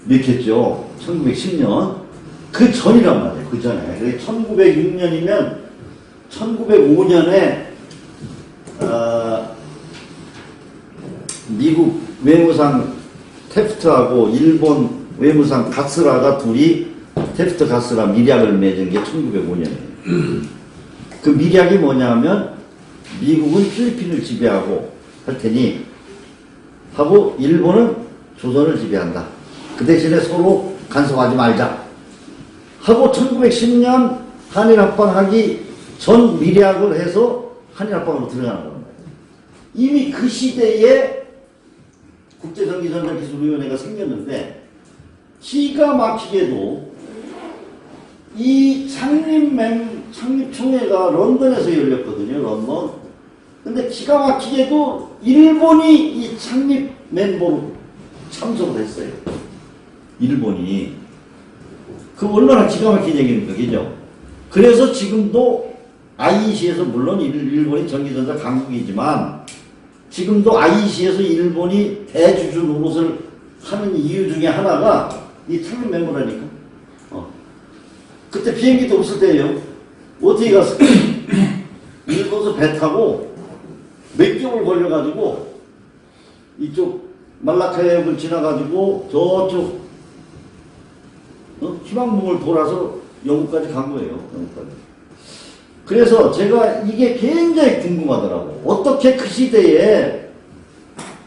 밀켰죠. 1910년. 그 전이란 말이에요. 그 전에. 1906년이면 1905년에 미국 외무상 테프트하고 일본 외무상 가스라가 둘이 테프트 가스라 밀약을 맺은 게 1905년이에요. 그 밀약이 뭐냐면 미국은 필리핀을 지배하고 할 테니 하고 일본은 조선을 지배한다. 그 대신에 서로 간섭하지 말자. 하고 1910년 한일합방하기 전 밀약을 해서 한일합방으로 들어가는 겁니다. 이미 그 시대에 국제전기전자기술위원회가 생겼는데 기가 막히게도 이 창립총회가 런던에서 열렸거든요. 런던. 근데 기가 막히게도 일본이 이 창립 멤버로 참석을 했어요. 일본이. 그 얼마나 기가 막힌 얘기입니까? 그죠? 그래서 지금도 IEC에서 물론 일본이 전기전자 강국이지만 지금도 IEC에서 일본이 대주주 노릇을 하는 이유 중에 하나가 이 창립 멤버라니까. 그때 비행기도 없을 때예요. 어떻게 갔어? 일본에서 배 타고 몇 개월 걸려가지고 이쪽 말라카 해역을 지나가지고 저쪽 희망봉을 돌아서 영국까지 간 거예요. 영국까지. 그래서 제가 이게 굉장히 궁금하더라고. 어떻게 그 시대에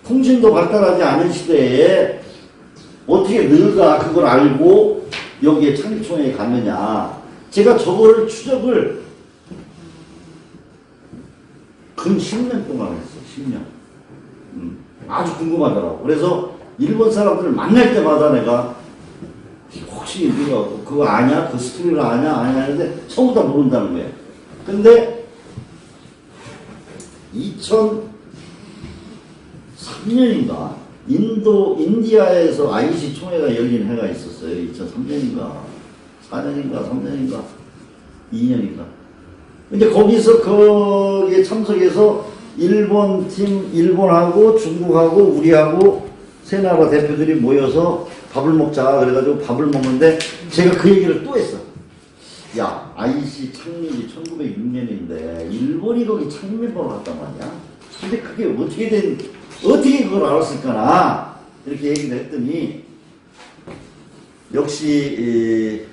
통신도 발달하지 않은 시대에 어떻게 너가 그걸 알고 여기에 창립총회에 갔느냐. 제가 저거를 추적을 근 10년 동안 했어. 10년. 아주 궁금하더라고. 그래서 일본 사람들을 만날 때마다 내가 혹시 네가 그거 아냐? 그 스토리를 아냐? 아냐? 하는데 전부 다 모른다는 거예요. 근데 2003년인가 인디아에서 IEC 총회가 열린 해가 있었어요. 2003년인가 4년인가 3년인가 2년인가. 근데 거기에 참석해서 일본 팀, 일본하고 중국하고 우리하고 세 나라 대표들이 모여서 밥을 먹자 그래가지고 밥을 먹는데 제가 그 얘기를 또 했어. 야, IEC 창립이 1906년인데 일본이 거기 창립 멤버로 갔단 말이야. 근데 그게 어떻게 그걸 알았을까나 이렇게 얘기를 했더니 역시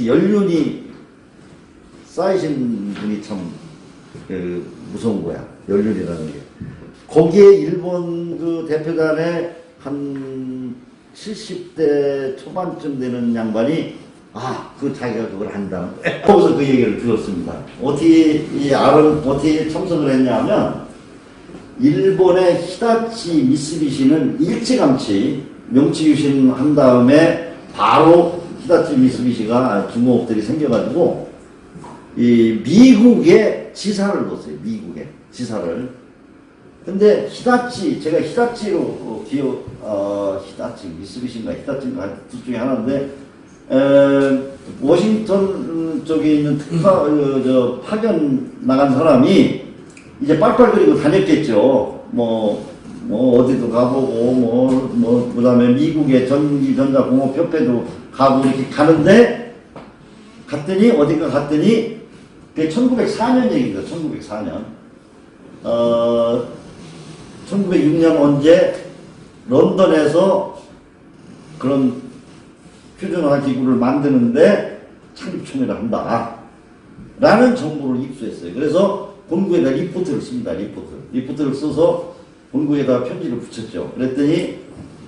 연륜이 쌓이신 분이 참 무서운 거야. 연륜이라는 게. 거기에 일본 그 대표단에 한 70대 초반쯤 되는 양반이 자기가 그걸 한다는 거야. 거기서 그 얘기를 들었습니다. 어떻게 참석을 했냐면 일본의 히다치 미쓰비시는 일찌감치 명치 유신한 다음에 바로 히다치 미쓰비시가 중공업들이 생겨가지고 이 미국의 지사를 뒀어요. 미국의 지사를. 근데 제가 히다치로 히다치 미쓰비시인가 히다치인가 둘 중에 하나인데 워싱턴 쪽에 있는 파견 나간 사람이 이제 빨빨거리고 다녔겠죠. 어디도 가보고 그다음에 미국의 전기전자공업협회도 가고 이렇게 가는데 어딘가 갔더니 그게 1904년 얘기입니다. 1904년. 1906년 언제 런던에서 그런 표준화 기구를 만드는데 창립총회를 한다. 라는 정보를 입수했어요. 그래서 본부에다 리포트를 씁니다. 리포트를 써서 본부에다 편지를 붙였죠. 그랬더니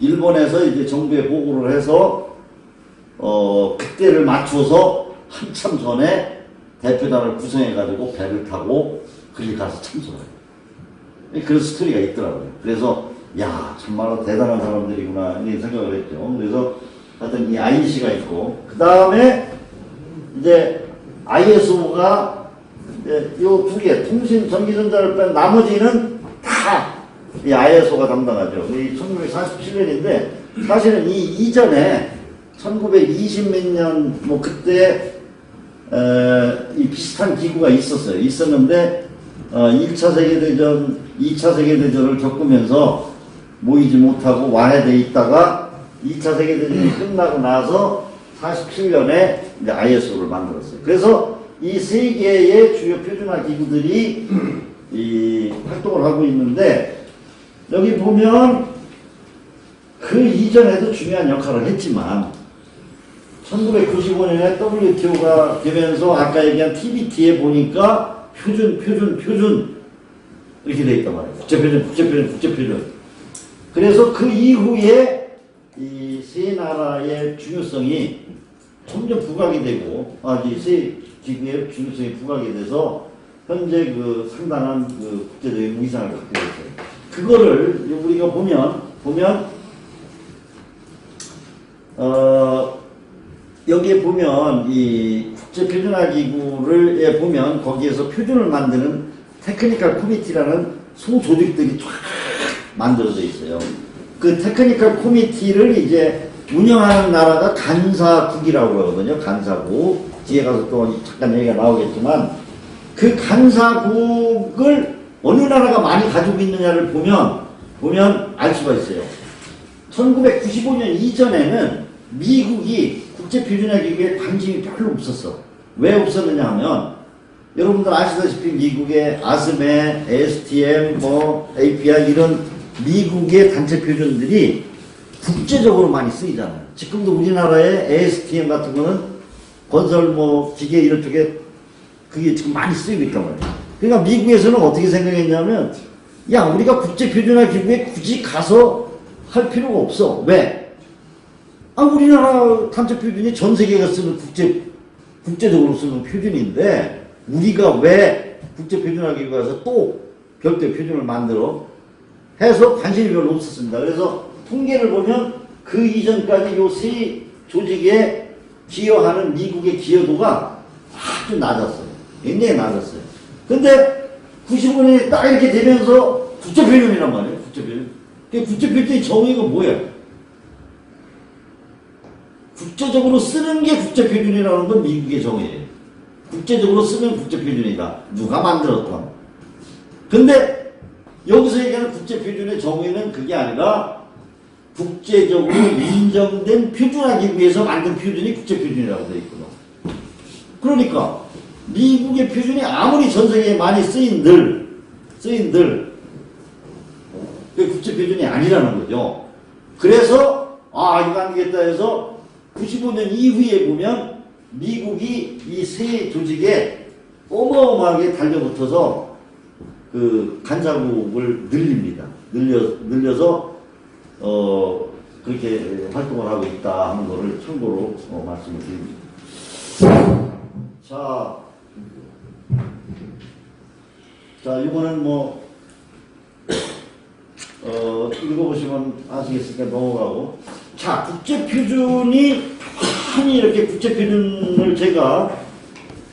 일본에서 이제 정부에 보고를 해서 그때를 맞춰서 한참 전에 대표단을 구성해가지고 배를 타고 거기 가서 참석해요. 그런 스토리가 있더라고요. 그래서 참말로 대단한 사람들이구나 이런 생각을 했죠. 그래서 하여튼 이 IEC가 있고 그 다음에 이제 ISO가 요 두 개 통신 전기전자를 뺀 나머지는 다 이 ISO가 담당하죠. 이 1947년인데 사실은 이 이전에 1920 몇 년 그때 이 비슷한 기구가 있었는데 1차 세계대전, 2차 세계대전을 겪으면서 모이지 못하고 와해돼 있다가 2차 세계대전이 끝나고 나서 47년에 이제 ISO를 만들었어요. 그래서 이 세 개의 주요 표준화 기구들이 이 활동을 하고 있는데 여기 보면 그 이전에도 중요한 역할을 했지만 1995년에 WTO가 되면서 아까 얘기한 TBT에 보니까 표준 이렇게 돼 있단 말이에요. 국제표준. 그래서 그 이후에 이 세 나라의 중요성이 점점 부각이 되고, 이 세 기구의 중요성이 부각이 돼서 현재 그 상당한 그 국제적인 위상을 갖고 있어요. 그거를 우리가 보면 여기에 보면 이 국제표준화기구를 보면 거기에서 표준을 만드는 테크니컬 코미티라는 소조직들이 쫙 만들어져 있어요. 그 테크니컬 코미티를 이제 운영하는 나라가 간사국이라고 하거든요. 간사국. 뒤에 가서 또 잠깐 얘기가 나오겠지만 그 간사국을 어느 나라가 많이 가지고 있느냐를 보면 알 수가 있어요. 1995년 이전에는 미국이 국제표준화기구에 관심이 별로 없었어. 왜 없었느냐 하면 여러분들 아시다시피 미국의 아스메, ASTM, API 이런 미국의 단체 표준들이 국제적으로 많이 쓰이잖아요. 지금도 우리나라의 ASTM 같은 거는 건설 기계 이런 쪽에 그게 지금 많이 쓰이고 있단 말이에요. 그러니까 미국에서는 어떻게 생각했냐면 야 우리가 국제표준화기구에 굳이 가서 할 필요가 없어. 왜? 우리나라 단체 표준이 전 세계가 쓰는 국제적으로 쓰는 표준인데 우리가 왜 국제표준화기구에서 또 별도의 표준을 만들어 해서 관심이 별로 없었습니다. 그래서 통계를 보면 그 이전까지 요 세 조직에 기여하는 미국의 기여도가 아주 낮았어요. 굉장히 낮았어요. 근데 95년에 딱 이렇게 되면서 국제표준이란 말이에요. 국제표준. 국제표준의 정의가 뭐예요? 국제적으로 쓰는 게 국제표준이라는 건 미국의 정의예요. 국제적으로 쓰면 국제표준이다. 누가 만들었던. 근데 여기서 얘기하는 국제표준의 정의는 그게 아니라 국제적으로 인정된 표준화기구에서 만든 표준이 국제표준이라고 되어 있거든. 그러니까 미국의 표준이 아무리 전 세계에 많이 쓰인들 그게 국제표준이 아니라는 거죠. 그래서 이거 안 되겠다 해서 95년 이후에 보면 미국이 이 세 조직에 어마어마하게 달려붙어서 그 간사국을 늘립니다. 늘려서 그렇게 활동을 하고 있다 하는 거를 참고로 말씀을 드립니다. 자, 이거는 읽어보시면 아시겠으니까 넘어가고. 자, 국제표준이 많이 이렇게 국제표준을 제가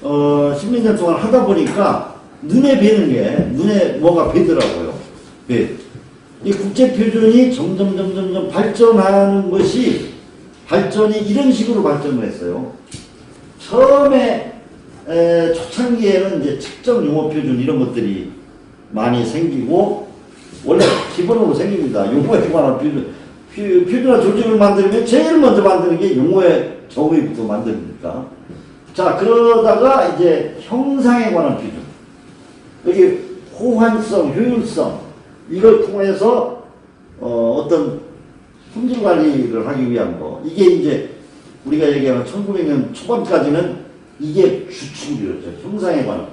10년 동안 하다 보니까 눈에 뭐가 뵈더라고요. 이 국제표준이 점점 발전하는 발전이 이런 식으로 발전을 했어요. 처음에 초창기에는 이제 측정 용어 표준 이런 것들이 많이 생기고 원래 기본으로 생깁니다. 용어에 관한 표준화 조직을 만들면 제일 먼저 만드는 게 용어의 정의부터 만듭니까. 자, 그러다가 이제 형상에 관한 표준. 여기 호환성, 효율성 이걸 통해서 어떤 품질 관리를 하기 위한 거. 이게 이제 우리가 얘기하는 1900년 초반까지는 이게 주축이었죠. 형상에 관한.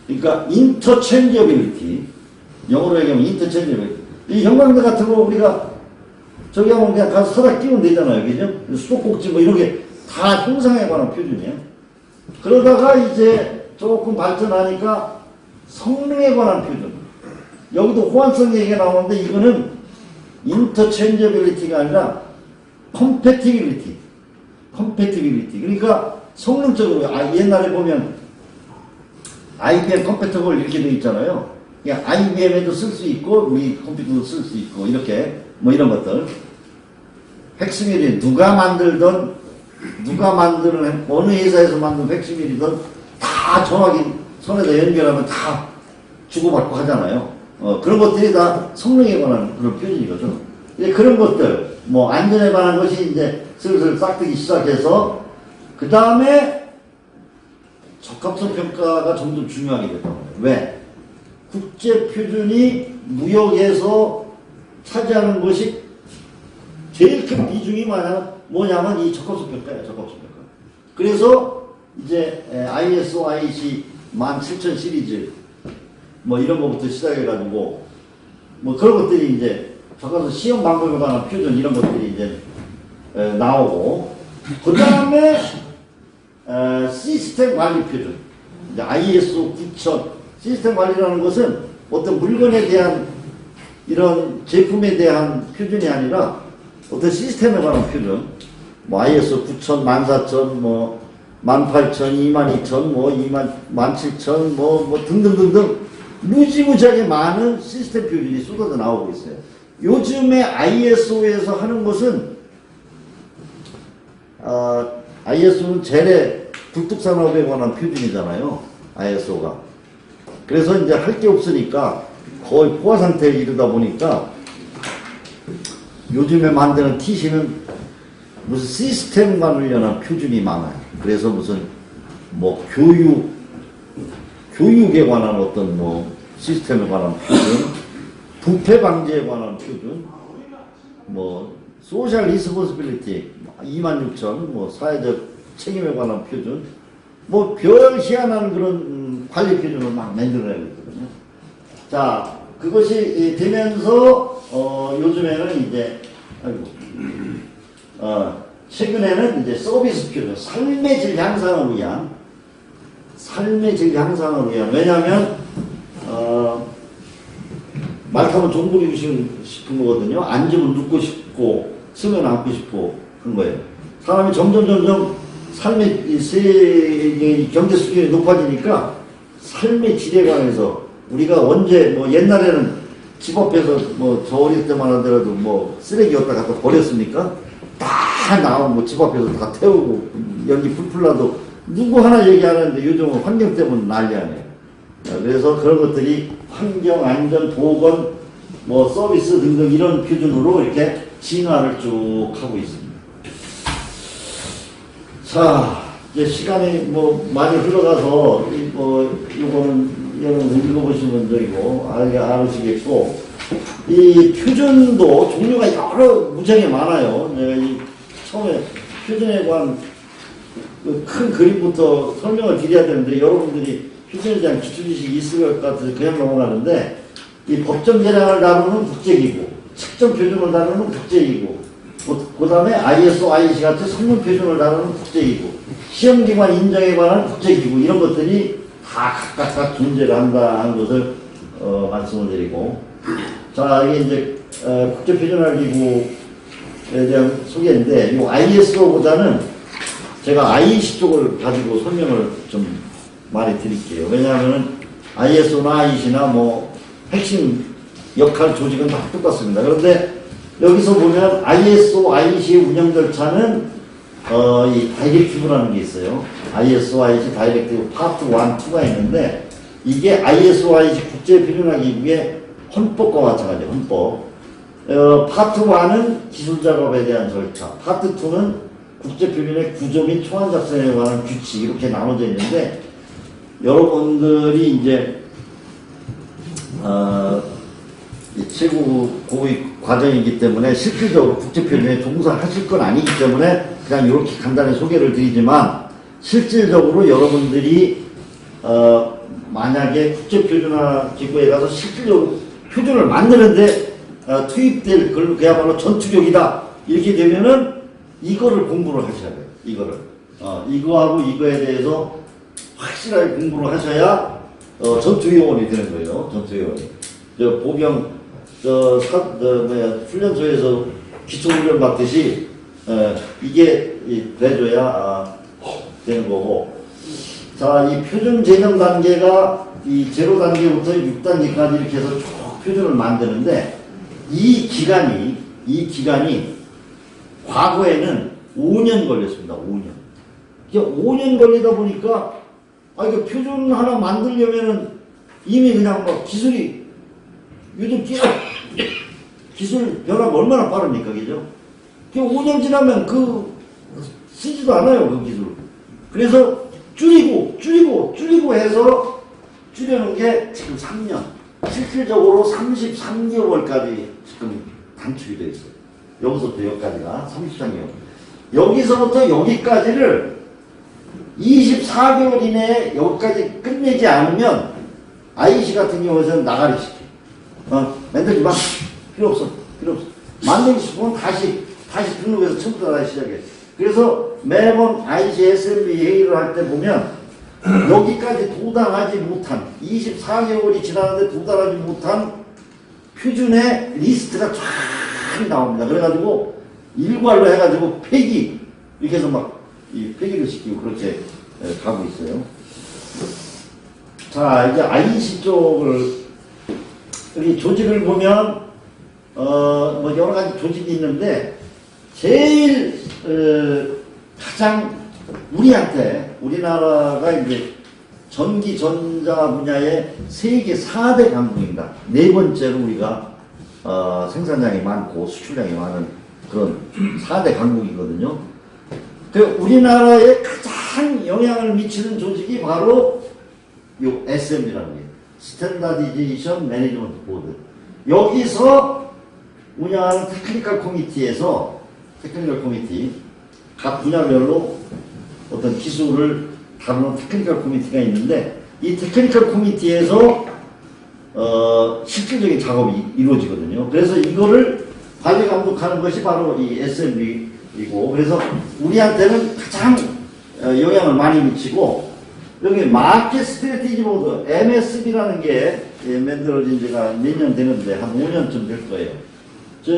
그러니까 인터체인저빌리티. 영어로 얘기하면 인터체인저빌리티. 이 형광등 같은 거 우리가 저기 하면 그냥 가서 서다 끼우면 되잖아요. 그죠? 수도꼭지 이런 게 다 형상에 관한 표준이에요. 그러다가 이제 조금 발전하니까 성능에 관한 표준. 여기도 호환성 얘기가 나오는데 이거는 인터체인저빌리티가 아니라 컴패티빌리티. 그러니까 성능적으로 옛날에 보면 IBM 컴패터블 이렇게 되어 있잖아요. 그냥 IBM에도 쓸 수 있고 우리 컴퓨터도 쓸 수 있고 이렇게 이런 것들. 팩시밀이 누가 만든 어느 회사에서 만든 팩시밀이든 다 전화기 손에다 연결하면 다 주고받고 하잖아요. 그런 것들이 다 성능에 관한 그런 표준이거든. 이제 그런 것들, 안전에 관한 것이 이제 슬슬 싹트기 시작해서, 그 다음에 적합성 평가가 점점 중요하게 됐단 말이에요. 왜? 국제표준이 무역에서 차지하는 것이 제일 큰 비중이 뭐냐면 이 적합성 평가예요, 적합성 평가. 그래서 이제 ISO, IEC 17000 시리즈, 이런 것부터 시작해가지고, 그런 것들이 이제 적합성 시험 방법에 관한 표준 이런 것들이 이제 나오고, 그 다음에 시스템 관리 표준. 이제 ISO 9000. 시스템 관리라는 것은 어떤 물건에 대한 이런 제품에 대한 표준이 아니라 어떤 시스템에 관한 표준. ISO 9000, 14000, 18000, 22000, 17000, 등등등등 무지무지하게 많은 시스템 표준이 쏟아져 나오고 있어요. 요즘에 ISO에서 하는 것은 ISO는 제래 굴뚝산업에 관한 표준이잖아요. ISO가. 그래서 이제 할 게 없으니까 거의 포화 상태에 이르다 보니까 요즘에 만드는 TC는 무슨 시스템 관련한 표준이 많아요. 그래서 무슨 뭐 교육에 관한 어떤 뭐 시스템에 관한 표준, 부패 방지에 관한 표준, 뭐 소셜 리스폰시빌리티 26,000, 뭐 사회적 책임에 관한 표준, 뭐 별 희한한 그런 관리 표준을 막 만들어내고 있거든요. 자, 그것이 되면서 요즘에는 이제 최근에는 이제 서비스 표준, 삶의 질 향상을 위한 왜냐하면 말하면 종 부리고 싶은 거거든요. 앉으면 눕고 싶고 쓰면 앉고 싶고 그런 거예요. 사람이 점점 삶의 경제 수준이 높아지니까 삶의 질에 관해서 우리가 언제 뭐 옛날에는 집 앞에서 뭐 저 어릴 때만 하더라도 뭐 쓰레기 갖다 버렸습니까? 다 나오면 뭐 집 앞에서 다 태우고 연기 풀풀 나도 누구 하나 얘기 안 하는데 요즘은 환경 때문에 난리 아니에요. 그래서 그런 것들이 환경, 안전, 보건, 뭐 서비스 등등 이런 표준으로 이렇게 진화를 쭉 하고 있습니다. 자, 이제 시간이 뭐 많이 흘러가서 요거는 여러분 읽어보신 분들이고 알으시겠고, 이 표준도 종류가 여러 무지하게 많아요. 내가 처음에 표준에 관한 큰 그림부터 설명을 드려야 되는데 여러분들이 표준에 대한 기초지식이 있을 것 같아서 그냥 넘어가는데, 이 법정 계량을 다루는 국제기구, 측정 표준을 다루는 국제기구, 그 다음에 ISO, IEC 같은 성능 표준을 다루는 국제기구, 시험기관 인정에 관한 국제기구, 이런 것들이 다 각각 존재를 한다 하는 것을 말씀을 드리고, 자, 이게 이제 국제표준화기구에 대한 소개인데, 이 ISO보다는 제가 IEC 쪽을 가지고 설명을 좀 많이 드릴게요. 왜냐하면 ISO나 IEC나 뭐 핵심 역할 조직은 다 똑같습니다. 그런데 여기서 보면 ISO, IEC의 운영 절차는 이 다이렉티브라는 게 있어요. ISO, IEC 다이렉티브 파트 1, 2가 있는데, 이게 ISO, IEC 국제표준화기구의 헌법과 마찬가지예요. 헌법. 파트 1은 기술작업에 대한 절차, 파트 2는 국제표준의 구조 및 초안 작성에 관한 규칙, 이렇게 나눠져 있는데, 여러분들이 이제 최고 고위 과정이기 때문에 실질적으로 국제표준에 종사하실 건 아니기 때문에 그냥 이렇게 간단히 소개를 드리지만, 실질적으로 여러분들이 만약에 국제표준화 기구에 가서 실질적으로 표준을 만드는데 투입될 그야말로 전투력이다 이렇게 되면은 이거를 공부를 하셔야 돼요. 이거를 이거하고 이거에 대해서 확실하게 공부를 하셔야 전투요원이 되는 거예요. 전투요원이. 보병 훈련소에서 기초훈련 받듯이 이게 돼줘야 되는 거고. 자, 이 표준 제정 단계가 이 0단계부터 6단계까지 이렇게 해서 쭉 표준을 만드는데, 이 기간이 과거에는 5년 걸렸습니다. 5년. 5년 걸리다 보니까 이거 표준 하나 만들려면은 이미 그냥 막 기술이 요즘 기술 변화가 얼마나 빠릅니까, 그죠? 5년 지나면 쓰지도 않아요, 그 기술. 그래서 줄이고 해서 줄여놓은 게 지금 3년. 실질적으로 33개월까지 지금 단축이 되어 있어요. 여기서부터 여기까지가 33개월. 여기서부터 여기까지를 24개월 이내에 여기까지 끝내지 않으면 IEC 같은 경우에는 나가리 시켜. 만들지 마. 필요 없어. 만들고 싶으면 다시 등록해서 처음부터 다시 시작해. 그래서 매번 IEC SMB 회의를 할 때 보면 여기까지 도달하지 못한 24개월이 지났는데 도달하지 못한 표준의 리스트가 쫙 나옵니다. 그래가지고 일괄로 해가지고 폐기 이렇게 해서 막 이 폐기를 시키고 그렇게 가고 있어요. 자, 이제 IEC 쪽을 여기 조직을 보면 뭐 여러 가지 조직이 있는데 제일 가장 우리한테, 우리나라가 이제 전기 전자 분야의 세계 4대 강국입니다. 네 번째로 우리가 생산량이 많고 수출량이 많은 그런 4대 강국이거든요. 그 우리나라에 가장 영향을 미치는 조직이 바로 요 SM이라는 게 스탠다디제이션 매니지먼트 보드. 여기서 운영하는 테크니컬 코미티에서 테크니컬 코미티 각 분야별로 어떤 기술을 다루는 테크니컬 코미티가 있는데 이 테크니컬 코미티에서 실질적인 작업이 이루어지거든요. 그래서 이거를 관리 감독하는 것이 바로 이 SM이고 그래서 우리한테는 가장 영향을 많이 미치고 여기 마켓 스트래티지 보드 MSB라는 게 만들어진 지가 몇 년 되는데 한 5년쯤 될 거예요.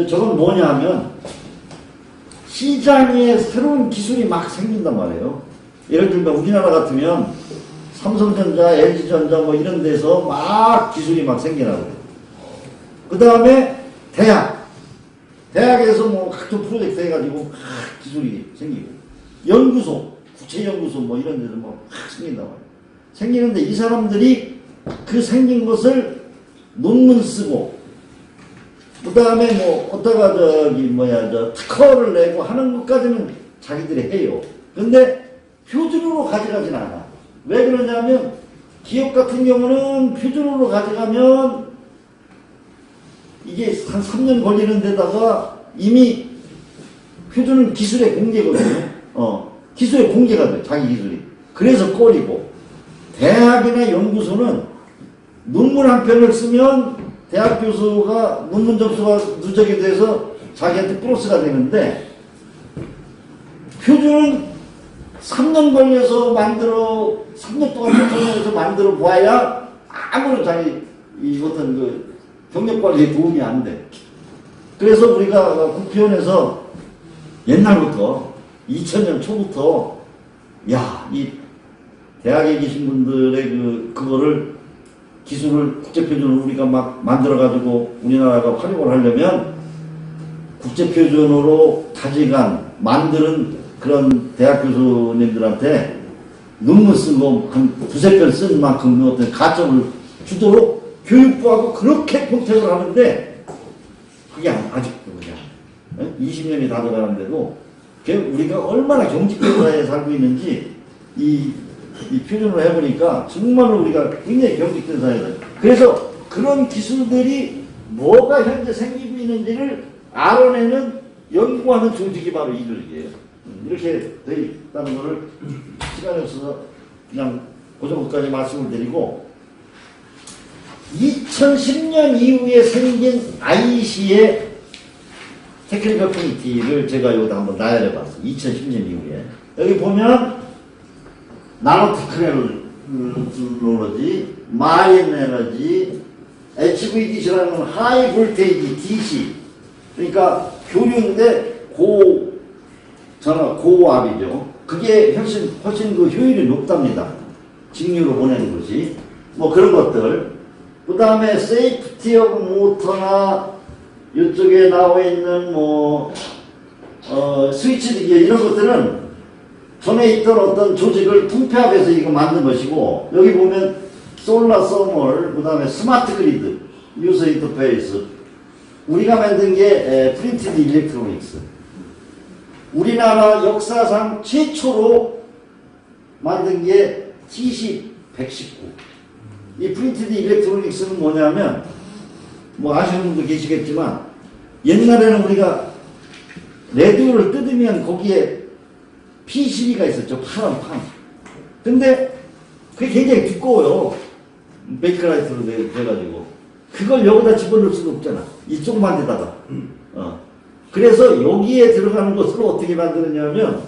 저건 뭐냐 하면 시장에 새로운 기술이 막 생긴단 말이에요. 예를 들면 우리나라 같으면 삼성전자, LG전자 뭐 이런 데서 막 기술이 막 생겨나고 그 다음에 대학에서 뭐 각종 프로젝트 해가지고 막 기술이 생기고 연구소, 국제연구소 뭐 이런 데서 막 생긴단 말이에요. 생기는데 이 사람들이 그 생긴 것을 논문 쓰고 그 다음에 뭐 어디다가 특허를 내고 하는 것까지는 자기들이 해요. 근데 표준으로 가져가진 않아. 왜 그러냐면 기업 같은 경우는 표준으로 가져가면 이게 한 3년 걸리는 데다가 이미 표준은 기술의 공개거든요. 기술의 공개가 돼, 자기 기술이. 그래서 꺼리고 대학이나 연구소는 논문 한 편을 쓰면 대학 교수가 논문 접수가 누적이 돼서 자기한테 플러스가 되는데 표준은 3년 걸려서 3년 동안 표준에서 만들어 보아야 아무런 자기 어떤 그 경력 관리에 도움이 안 돼. 그래서 우리가 국회의원에서 옛날부터 2000년 초부터 이 대학에 계신 분들의 그거를 기술을 국제표준으로 우리가 막 만들어가지고 우리나라가 활용을 하려면 국제표준으로 만드는 그런 대학 교수님들한테 논문 쓴 거 한 두세 편 쓴 만큼 어떤 가점을 주도록 교육부하고 그렇게 컨택을 하는데 그게 아직도 그냥 20년이 다 돼가는데도 우리가 얼마나 경직된 사회에 살고 있는지 이 표준으로 해보니까 정말로 우리가 굉장히 경직된 사회다. 그래서 그런 기술들이 뭐가 현재 생기고 있는지를 알아내는 연구하는 조직이 바로 이 조직이에요. 이렇게 돼 있다는 것을 시간이 없어서 그냥 그 정도까지 말씀을 드리고 2010년 이후에 생긴 IEC의 테크니컬 커뮤니티를 제가 여기다 한번 나열해 봤어요. 2010년 이후에. 여기 보면 나노 테크놀로지, 마인 에너지, HVDC라는 하이 볼테이지 DC. 그러니까 교류인데 고압이죠. 그게 훨씬 그 효율이 높답니다. 직류로 보내는 것이. 뭐 그런 것들. 그 다음에 세이프티 오브 모터나 이쪽에 나와 있는 스위치 기계 이런 것들은 전에 있던 어떤 조직을 통폐합해서 이거 만든 것이고 여기 보면 솔라 서멀 그 다음에 스마트 그리드 유저 인터페이스 우리가 만든 게 프린티드 일렉트로닉스 우리나라 역사상 최초로 만든 게 TC-119 이 프린티드 일렉트로닉스는 뭐냐면 뭐 아시는 분도 계시겠지만 옛날에는 우리가 라디오를 뜯으면 거기에 PCB가 있었죠. 파란 판. 근데 그게 굉장히 두꺼워요. 베이크라이트로 돼가지고 그걸 여기다 집어넣을 수도 없잖아. 이쪽만 데다가. 그래서 여기에 들어가는 것을 어떻게 만드느냐면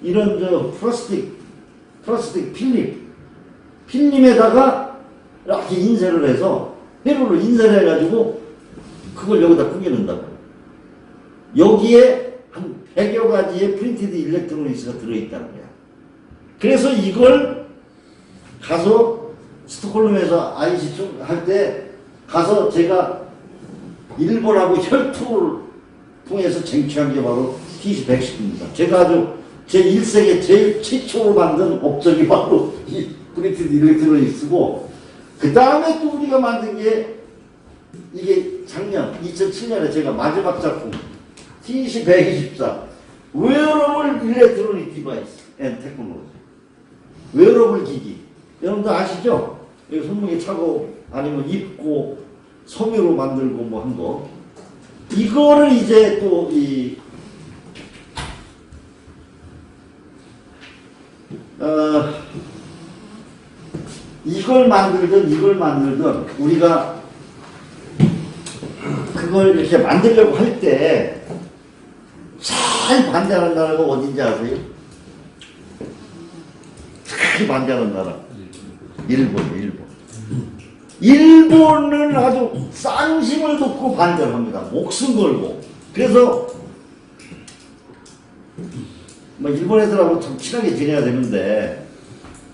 이런 플라스틱 필름에다가 이렇게 인쇄를 해서 회로를 인쇄를 해가지고 그걸 여기다 꾸겨놓는다고. 여기에 한 100여 가지의 프린티드 일렉트로닉스가 들어있다는 거야. 그래서 이걸 가서 스톡홀름에서 IC 할 때 가서 제가 일본하고 혈투를 통해서 쟁취한 게 바로 TC-119입니다. 제가 아주 제1세계 제일 최초로 만든 업적이 바로 이 프린티드 일렉트로닉스고, 그 다음에 또 우리가 만든 게 이게 작년 2007년에 제가 마지막 작품 TC124 웨어러블 일렉트로닉 디바이스 앤 테크놀로지, 웨어러블 기기. 여러분들 아시죠? 여기 손목에 차고 아니면 입고 섬유로 만들고 뭐 한 거. 이거를 이제 또 이걸 만들든 우리가 그걸 이렇게 만들려고 할 때 제일 반대하는 나라가 어딘지 아세요? 제일 반대하는 나라 일본이에요. 일본은 아주 쌍심을 돋고 반대를 합니다. 목숨 걸고. 그래서 뭐 일본 애들하고 참 친하게 지내야 되는데,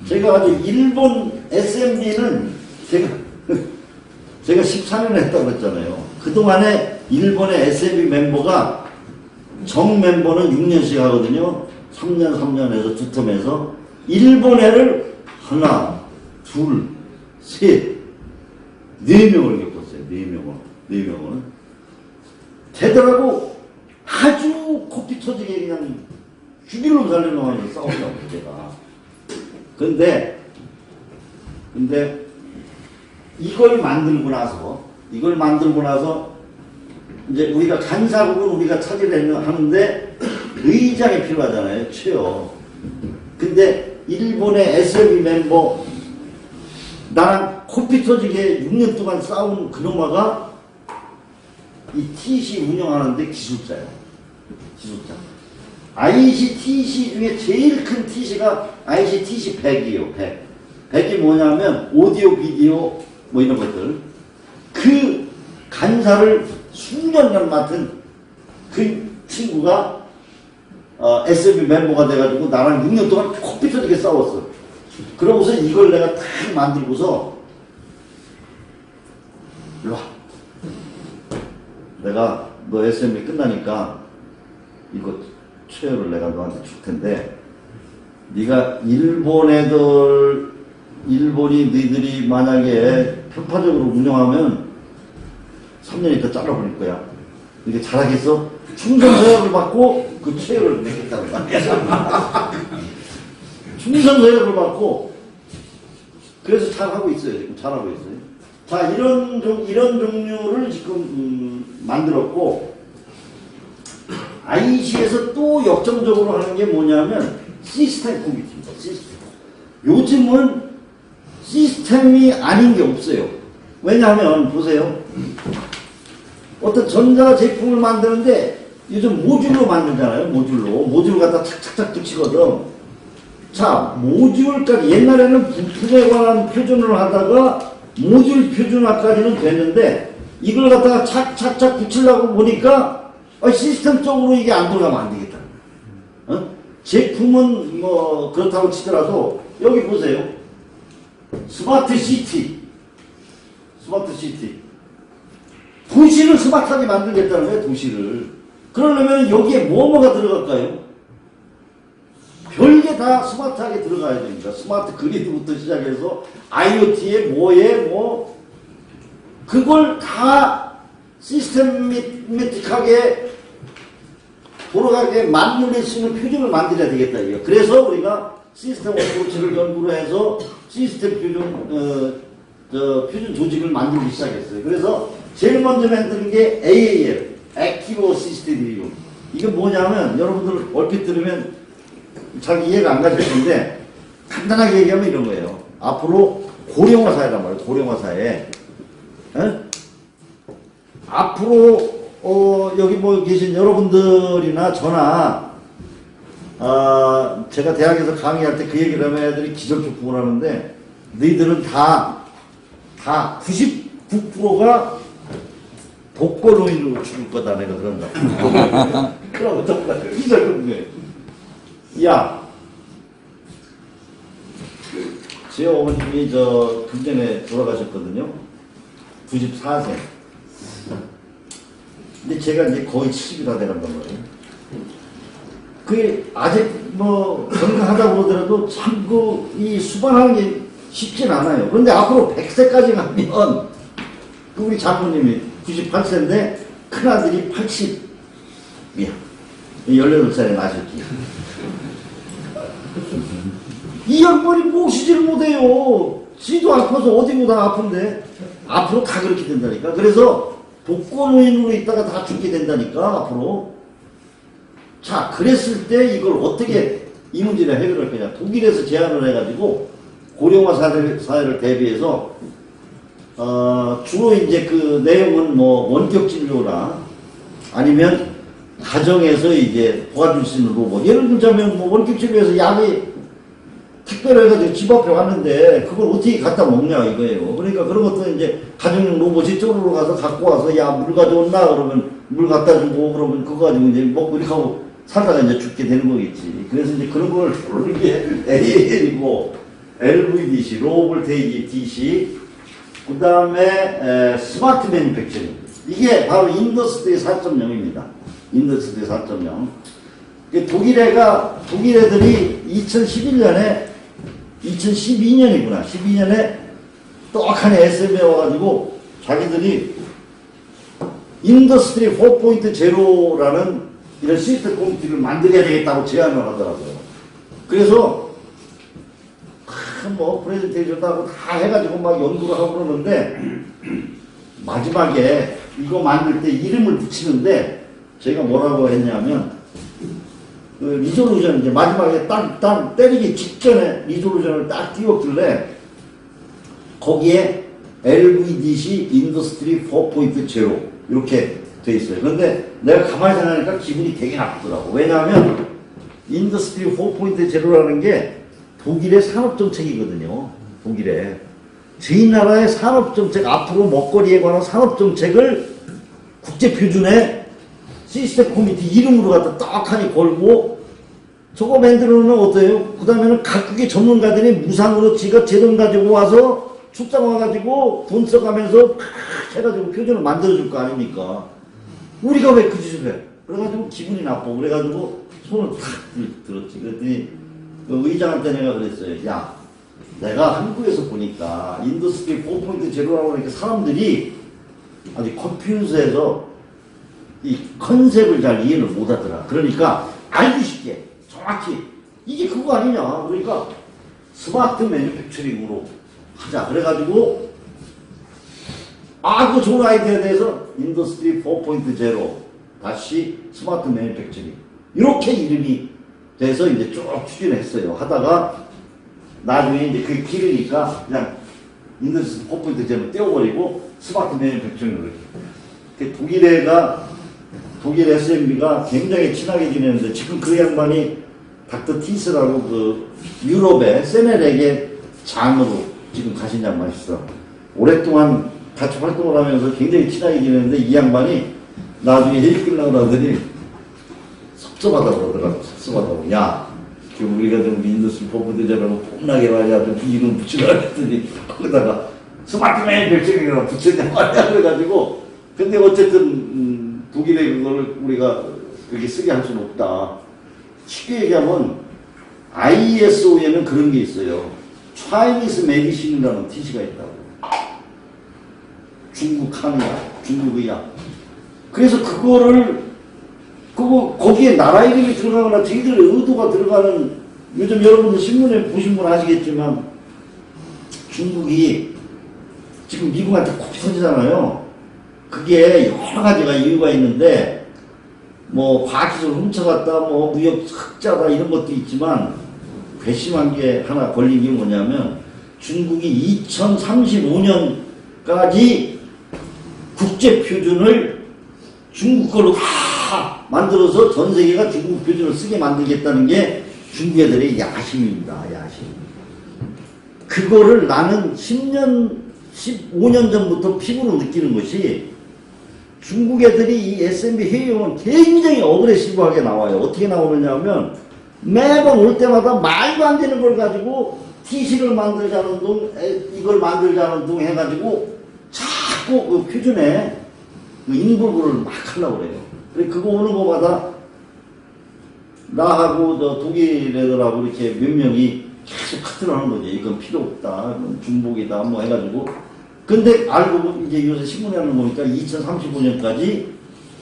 제가 아주 일본 SMB는 제가 14년 했다고 했잖아요. 그동안에 일본의 SMB 멤버가 정 멤버는 6년씩 하거든요. 3년 해서 2텀에서 일본 애를 하나, 둘, 셋, 4명을 겪었어요. 4명을. 되더라고 아주 코피 터지게 그냥 죽이러 살려고 하면서 싸우려고 제가. 근데 이걸 만들고 나서 이제 우리가 간사국은 우리가 차지를 하는데 의장이 필요하잖아요. 체어. 근데 일본의 SMB 멤버 나랑 코피 터지게 6년 동안 싸운 그놈아가 이 TC 운영하는데 기술자예요. 기술자. ICTC 중에 제일 큰 TC가 ICTC 100이에요. 100. 100이 뭐냐면 오디오, 비디오 뭐 이런 것들. 그 간사를 수년간 맡은 그 친구가 SMB 멤버가 돼가지고 나랑 6년 동안 코피 터지게 싸웠어. 그러고서 이걸 내가 딱 만들고서 일로 와. 내가 너 SMB 끝나니까 이거 최여를 내가 너한테 줄 텐데, 네가 일본이 너희들이 만약에 편파적으로 운영하면 3년 있다 잘라버릴 거야. 이게 잘하겠어? 충성 서약을 받고 그 최여를 내겠다고 말이야. 충성 서약을 받고. 그래서 잘하고 있어요. 지금 잘하고 있어요. 자, 이런 종류를 지금 만들었고, IC에서 또 역점적으로 하는 게 뭐냐면 시스템 컴퓨터입니다. 시스템. 요즘은 시스템이 아닌 게 없어요. 왜냐하면 보세요. 어떤 전자 제품을 만드는데 요즘 모듈로 만들잖아요. 모듈 갖다 착착착 붙이거든. 자, 모듈까지 옛날에는 부품에 관한 표준을 하다가 모듈 표준화까지는 됐는데, 이걸 갖다가 착착착 붙이려고 보니까 시스템적으로 이게 안 돌아가면 안 되겠다. 제품은 뭐 그렇다고 치더라도 여기 보세요. 스마트 시티. 도시를 스마트하게 만들겠다는 거예요. 도시를. 그러려면 여기에 뭐가 들어갈까요? 별게 다 스마트하게 들어가야 됩니다. 스마트 그리드부터 시작해서 IoT에 그걸 다 시스템매틱하게 돌아가게 만들 수 있는 표준을 만들어야 되겠다. 이거. 그래서 우리가 시스템 어프로치를 연구로 해서 시스템 표준 조직을 만들기 시작했어요. 그래서 제일 먼저 만드는 게 AAL, 액티브 시스템 이론. 이게 뭐냐면 여러분들 얼핏 들으면 잘 이해가 안 가실 텐데, 간단하게 얘기하면 이런 거예요. 앞으로 고령화 사회란 말이에요. 고령화 사회. 앞으로 여기 뭐 계신 여러분들이나 저나 제가 대학에서 강의할 때 그 얘기를 하면 애들이 기절초풍을 하는데, 너희들은 다 99%가 독거노인으로 죽을 거다. 내가 그런다. 그럼 어떡하냐. 기절초풍해. 야, 제 어머님이 금년에 돌아가셨거든요. 94세. 근데 제가 이제 거의 70이 다 돼간단 말이에요. 그게 아직 뭐 건강하다 그러더라도 참 이 수반하는 게 쉽진 않아요. 그런데 앞으로 100세까지 가면 그 우리 장모님이 98세인데 큰아들이 80이야. 18살에 나셨지. 이 양반이 모시지를 못해요. 지도 아파서 어디고 다 아픈데 앞으로 다 그렇게 된다니까. 그래서 독거노인으로 있다가 다 죽게 된다니까 앞으로. 자, 그랬을 때 이걸 어떻게 이 문제를 해결할 거냐. 독일에서 제안을 해가지고 고령화 사회를 대비해서 주로 이제 그 내용은 뭐 원격 진료나 아니면 가정에서 이제 도와줄 수 있는 로봇. 예를 들자면 뭐 원격 진료에서 약이 택배를 해가지고 집 앞에 왔는데 그걸 어떻게 갖다 먹냐 이거예요. 그러니까 그런 것도 이제 가정용 로봇이 쪼르르 가서 갖고 와서 야 물 가져온나 그러면 물 갖다 주고 그러면 그거 가지고 이제 먹고 이렇게 하고 살다가 이제 죽게 되는 거겠지. 그래서 이제 그런 걸 부르는 게 AL이고 LVDC, 로볼테이지 DC, 그 다음에 스마트 매니팩처링. 이게 바로 인더스트리 4.0입니다. 인더스트리 4.0. 독일 애들이 2012년이구나. 12년에 떡하니 SM에 와가지고 자기들이 인더스트리 4.0라는 이런 시스템 컴퓨터를 만들어야 되겠다고 제안을 하더라고요. 그래서 뭐 프레젠테이션도 하고 다 해가지고 막 연구를 하고 그러는데 마지막에 이거 만들 때 이름을 붙이는데 제가 뭐라고 했냐면 그 리졸루션 이제 마지막에 딱 때리기 직전에 리졸루션을 딱 띄웠길래 거기에 LVDC 인더스트리 4.0 이렇게 돼 있어요. 그런데 내가 가만히 생각하니까 기분이 되게 나쁘더라고. 왜냐하면 인더스트리 4.0라는 게 독일의 산업정책이거든요. 독일의. 저희 나라의 산업정책, 앞으로 먹거리에 관한 산업정책을 국제표준의 시스템 커뮤니티 이름으로 갖다 떡하니 걸고 저거 만들어놓으면 어때요? 그 다음에는 각국의 전문가들이 무상으로 지가 재돈 가지고 와서 출장 와가지고 돈 써가면서 해가지고 표준을 만들어줄 거 아닙니까? 우리가 왜 그 짓을 해? 그래가지고 기분이 나빠. 그래가지고 손을 탁 들었지. 그랬더니 그 의장한테 내가 그랬어요. 야, 내가 한국에서 보니까 인더스트리 4.0라고 하니까 사람들이 아주 컴퓨터에서 이 컨셉을 잘 이해를 못하더라. 그러니까 알기 쉽게 정확히 이게 그거 아니냐. 그러니까 스마트 매니팩처링으로 하자. 그래가지고 그 좋은 아이디어에 대해서 인더스트리 4.0 다시 스마트 매니팩처링 이렇게 이름이 돼서 이제 쭉 추진했어요. 하다가 나중에 이제 그게 길으니까 그냥 인더스트리 4.0 떼어버리고 스마트 매니팩처링으로 이렇게. 독일 SMB가 굉장히 친하게 지내는데 지금 그 양반이 닥터 티스라고 그 유럽의 세넬에게 장으로 지금 가신 양반이 있어. 오랫동안 같이 활동을 하면서 굉장히 친하게 지내는데 이 양반이 나중에 회의 끝나고 나더니 섭섭하다고 그러더라고. 섭섭하다고. 야, 지금 우리가 좀 인더스트리 4.0라고 폼나게 말이야. 좀 이름 붙이라 했더니 거기다가 스마트 매니팩처링이라고 붙였냐 말이야. 그래가지고 근데 어쨌든 독일의 그거를 우리가 그렇게 쓰게 할 수는 없다. 쉽게 얘기하면 ISO에는 그런 게 있어요. Chinese Medicine이라는 TC가 있다고. 중국 한의학, 중국 의학. 그래서 거기에 나라 이름이 들어가거나 저희들의 의도가 들어가는, 요즘 여러분들 신문에 보신 분 아시겠지만 중국이 지금 미국한테 코피 터지잖아요. 그게 여러 가지가 이유가 있는데 뭐 과기술 훔쳐갔다 뭐 무역 흑자다 이런 것도 있지만 괘씸한 게 하나 걸린 게 뭐냐면 중국이 2035년까지 국제 표준을 중국 걸로 다 만들어서 전 세계가 중국 표준을 쓰게 만들겠다는 게 중국 애들의 야심입니다. 야심. 그거를 나는 15년 전부터 피부로 느끼는 것이 중국 애들이 이 SMB 회의용은 굉장히 어그레시브하게 나와요. 어떻게 나오느냐 하면 매번 올 때마다 말도 안 되는 걸 가지고 TC를 만들자는 둥, 이걸 만들자는 둥 해가지고 자꾸 그 표준에 그 인불구를 막 하려고 그래요. 그거 오는 거마다 나하고 저 독일 애들하고 이렇게 몇 명이 계속 카트를 하는 거지. 이건 필요 없다. 이건 중복이다. 뭐 해가지고. 근데 알고 이제 요새 신문에 하는 거 보니까 2035년까지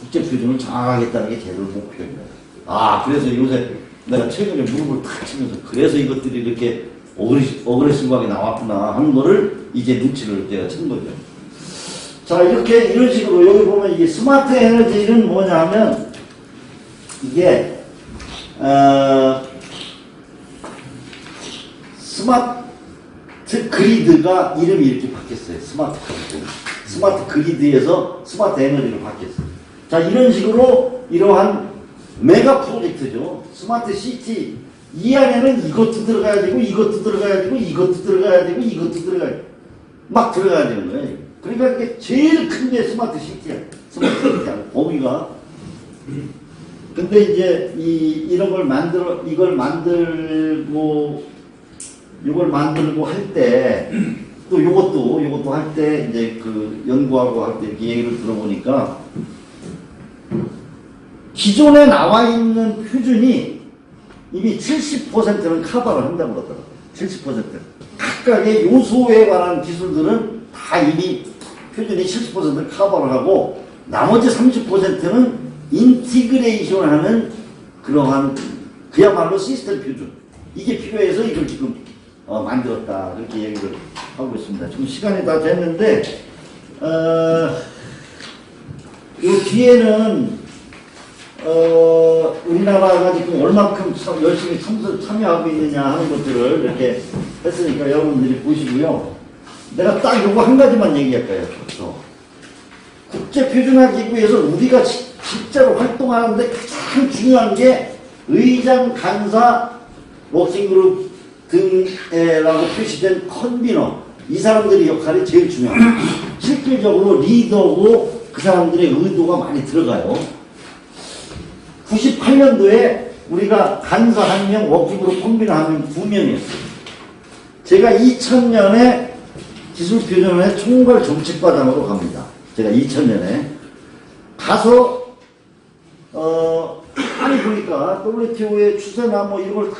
국제표준을 장악하겠다는 게 제일 목표입니다. 아, 그래서 요새 내가 최근에 무릎을 탁 치면서 그래서 이것들이 이렇게 어그레시브하게 나왔구나 하는 거를 이제 눈치를 내가 챈 거죠. 자, 이렇게 이런 식으로 여기 보면 이게 스마트 에너지는 뭐냐 하면 이게 스마트 그리드가 이름이 이렇게 바뀌었어요. 스마트 그리드. 스마트 그리드에서 스마트 에너지로 바뀌었어요. 자, 이런 식으로 이러한 메가 프로젝트죠. 스마트 시티. 이 안에는 이것도 들어가야 되고, 이것도 들어가야 되고, 이것도 들어가야 되고, 이것도 들어가야 되고, 막 들어가야 되는 거예요. 그러니까 이게 제일 큰 게 스마트 시티야. 스마트 시티야. 범위가. 근데 이제 이런 걸 이걸 만들고 할 때, 또 요것도 할 때, 이제 그 연구하고 할 때 이렇게 얘기를 들어보니까, 기존에 나와 있는 표준이 이미 70%는 커버를 한다고 그러더라고요. 70%. 각각의 요소에 관한 기술들은 다 이미 표준이 70%를 커버를 하고, 나머지 30%는 인티그레이션 하는 그러한 그야말로 시스템 표준. 이게 필요해서 이걸 지금 만들었다. 그렇게 얘기를 하고 있습니다. 지금 시간이 다 됐는데, 요 뒤에는 우리나라가 지금 얼만큼 열심히 참여하고 있느냐 하는 것들을 이렇게 했으니까 여러분들이 보시고요. 내가 딱 요거 한 가지만 얘기할까요? 국제표준화기구에서 우리가 실제로 활동하는데 가장 중요한 게 의장, 간사, 워킹그룹 등이라고 표시된 컨비너. 이 사람들의 역할이 제일 중요합니다. 실질적으로 리더고 그 사람들의 의도가 많이 들어가요. 98년도에 우리가 간사 1명, 워킹그룹 컨비너 1명, 2명이었어요. 제가 2000년에 기술표준원의 총괄 정책과장으로 갑니다. 제가 2000년에 가서 아니 보니까 WTO의 추세나 뭐 이런 걸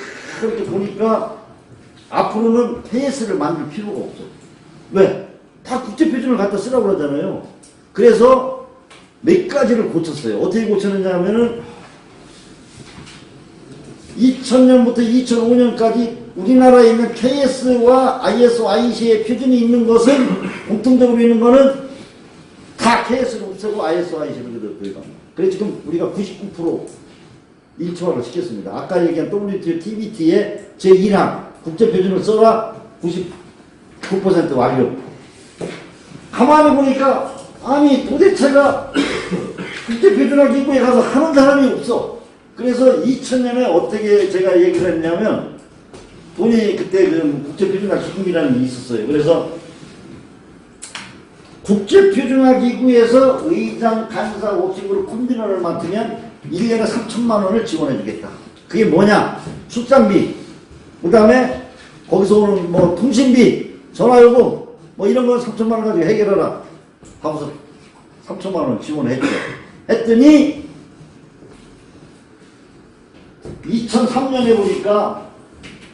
그렇게 보니까 앞으로는 KS를 만들 필요가 없어. 왜? 다 국제표준을 갖다 쓰라고 그러잖아요. 그래서 몇 가지를 고쳤어요. 어떻게 고쳤느냐 하면은 2000년부터 2005년까지 우리나라에 있는 KS와 ISO, IEC의 표준이 있는 것은 공통적으로 있는 거는 다 KS를 없애고 ISO, IEC를 그대로 들어갑니다. 그래서 지금 우리가 99% 일처화를 시켰습니다. 아까 얘기한 WTO, TBT의 제1항 국제표준을 써라 99% 완료. 가만히 보니까 아니 도대체가 국제표준화기구에 가서 하는 사람이 없어. 그래서 2000년에 어떻게 제가 얘기를 했냐면 돈이 그때 그 국제표준화기구라는 게 있었어요. 그래서 국제표준화기구에서 의장, 간사, 워킹그룹 컨비너를 맡으면 1년에 3천만 원을 지원해 주겠다. 그게 뭐냐? 출장비, 그 다음에 거기서 오는 뭐 통신비, 전화요금 뭐 이런 거 3천만 원 가지고 해결하라 하고서 3천만 원 지원해 줘. 했더니 2003년에 보니까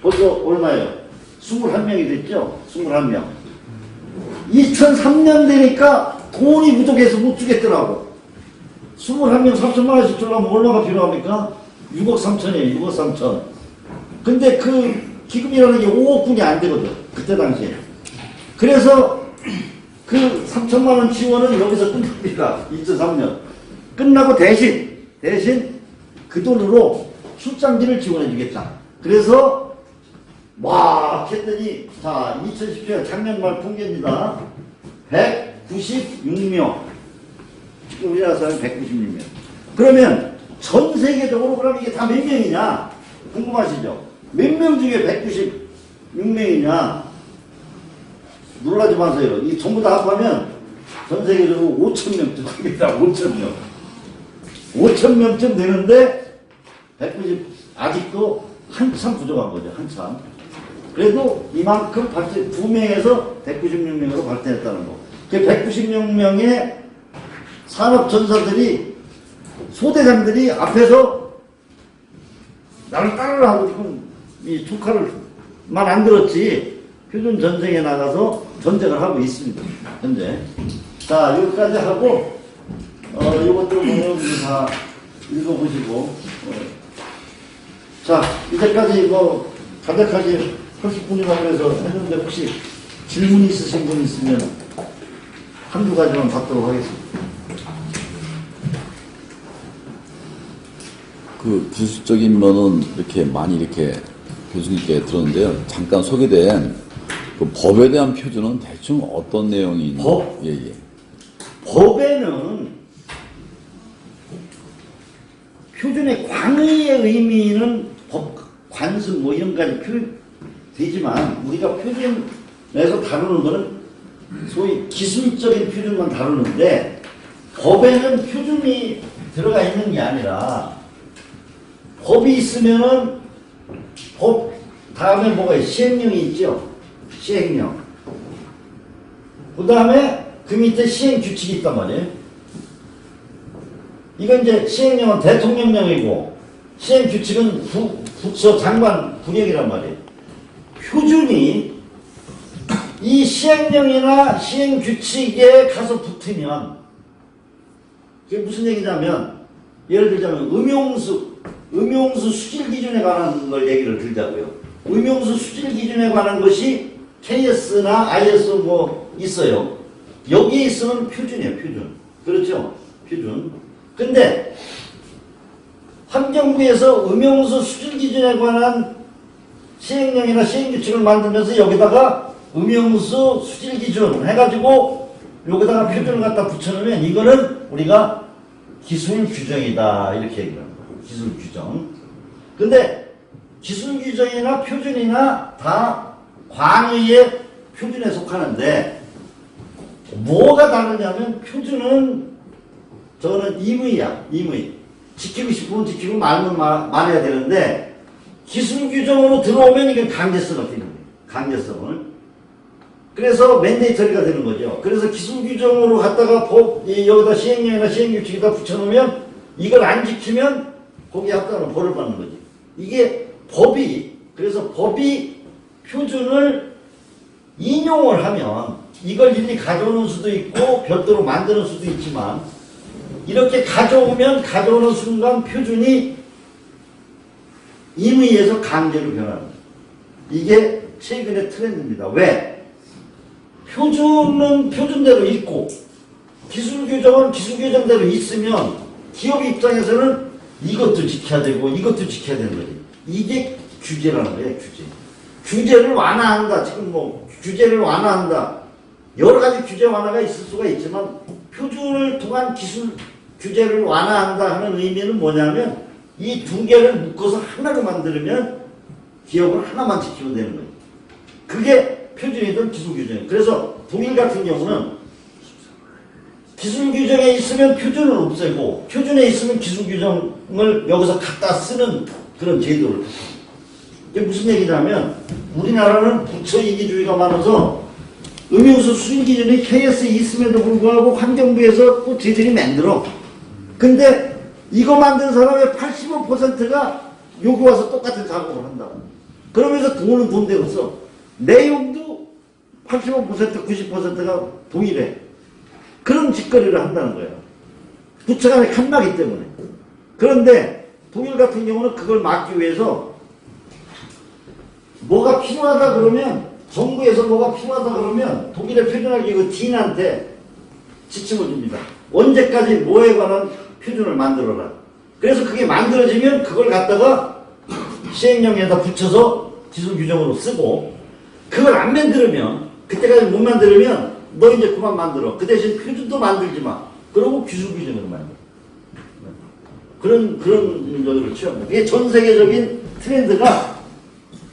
벌써 얼마예요? 21명이 됐죠? 21명. 2003년 되니까 돈이 부족해서 못 주겠더라고. 21명 3천만 원씩 주려면 얼마가 필요합니까? 6억 3천이에요. 6억 3천. 근데 그 기금이라는 게 5억 분이 안 되거든. 그때 당시에. 그래서 그 3천만 원 지원은 여기서 끝납니다. 2003년. 끝나고 대신 그 돈으로 출장비를 지원해 주겠다. 그래서 막 했더니 자 2017년 작년 말 통계입니다. 196명. 우리나라 사람이 196명. 그러면 전 세계적으로 그럼 이게 다 몇 명이냐? 궁금하시죠? 몇 명 중에 196명이냐? 놀라지 마세요. 이 전부 다 합하면 전 세계적으로 5,000명쯤 됩니다. 5,000명. 5,000명쯤 되는데 190, 아직도 한참 부족한 거죠. 한참. 그래도 이만큼 발전, 2명에서 196명으로 발전했다는 거. 그 196명의 산업전사들이, 소대장들이 앞에서 나를 따르라고 지금 이 조카를 말 안 들었지. 표준 전쟁에 나가서 전쟁을 하고 있습니다. 현재. 자, 여기까지 하고, 이것도 여러분들 다 읽어보시고, 자, 이제까지 뭐, 간략하게 80분이라고 해서 했는데, 혹시 질문 있으신 분 있으면 한두 가지만 받도록 하겠습니다. 그 기술적인 면은 이렇게 많이 이렇게 교수님께 들었는데요. 잠깐 소개된 그 법에 대한 표준은 대충 어떤 내용이 있나요? 법? 예, 예. 법에는 표준의 광의의 의미는 법, 관습 뭐 이런 까지 표현되지만 우리가 표준에서 다루는 거는 소위 기술적인 표준만 다루는데 법에는 표준이 들어가 있는 게 아니라 법이 있으면은 법 다음에 뭐가 있어요? 시행령이 있죠. 시행령. 그 다음에 그 밑에 시행규칙이 있단 말이에요. 이건 이제 시행령은 대통령령이고 시행규칙은 부처 장관 구령이란 말이에요. 표준이 이 시행령이나 시행규칙에 가서 붙으면 그게 무슨 얘기냐면 예를 들자면 음용수 수질 기준에 관한 걸 얘기를 들자고요. 음용수 수질 기준에 관한 것이 KS나 IS 뭐 있어요. 여기에 있으면 표준이에요, 표준. 그렇죠? 표준. 근데 환경부에서 음용수 수질 기준에 관한 시행령이나 시행규칙을 만들면서 여기다가 음용수 수질 기준 해가지고 여기다가 표준을 갖다 붙여놓으면 이거는 우리가 기술 규정이다 이렇게 얘기를 합니다. 기술 규정. 근데 기술 규정이나 표준이나 다 광의의 표준에 속하는데 뭐가 다르냐면 표준은 저는 임의야. 임의. 지키고 싶으면 지키고 말면 말해야 되는데 기술 규정으로 들어오면 이게 강제성을 되는 거예요. 강제성을. 그래서 맨데이터리가 되는 거죠. 그래서 기술 규정으로 갖다가 여기다 시행령이나 시행규칙에다 붙여놓으면 이걸 안 지키면 거기에 합당하면 벌을 받는 거지. 이게 그래서 법이 표준을 인용을 하면 이걸 일일이 가져오는 수도 있고 별도로 만드는 수도 있지만 이렇게 가져오는 순간 표준이 임의에서 강제로 변합니다. 이게 최근의 트렌드입니다. 왜? 표준은 표준대로 있고 기술 규정은 기술 규정대로 있으면 기업 입장에서는 이것도 지켜야 되고 이것도 지켜야 되는 거지. 이게 규제라는 거예요. 규제를 완화한다. 지금 뭐 규제를 완화한다. 여러 가지 규제 완화가 있을 수가 있지만 표준을 통한 기술 규제를 완화한다 하는 의미는 뭐냐면 이 두 개를 묶어서 하나로 만들면 기업을 하나만 지키면 되는 거예요. 그게 표준이든 기술 규정이에요. 그래서 독일 같은 경우는 기술 규정에 있으면 표준을 없애고 표준에 있으면 기술 규정을 여기서 갖다 쓰는 그런 제도를. 이게 무슨 얘기냐면 우리나라는 부처 이기주의가 많아서 음용수 수질 기준이 KS에 있음에도 불구하고 환경부에서 또 지들이 만들어. 근데 이거 만든 사람의 85%가 여기 와서 똑같은 작업을 한다. 그러면서 돈은 돈대로 써. 내용도 85% 90%가 동일해. 그런 짓거리를 한다는 거예요. 부처 간의 칸막이 때문에. 그런데 독일 같은 경우는 그걸 막기 위해서 뭐가 필요하다 그러면 정부에서 뭐가 필요하다 그러면 독일의 표준학기구 딘한테 지침을 줍니다. 언제까지 뭐에 관한 표준을 만들어라. 그래서 그게 만들어지면 그걸 갖다가 시행령에다 붙여서 기술 규정으로 쓰고 그걸 안 만들면 그때까지 못 만들면 너 이제 그만 만들어. 그 대신 표준도 만들지 마. 그러고 기술 규정으로 만들어. 그런 문제를 취합니다. 이게 전 세계적인 트렌드가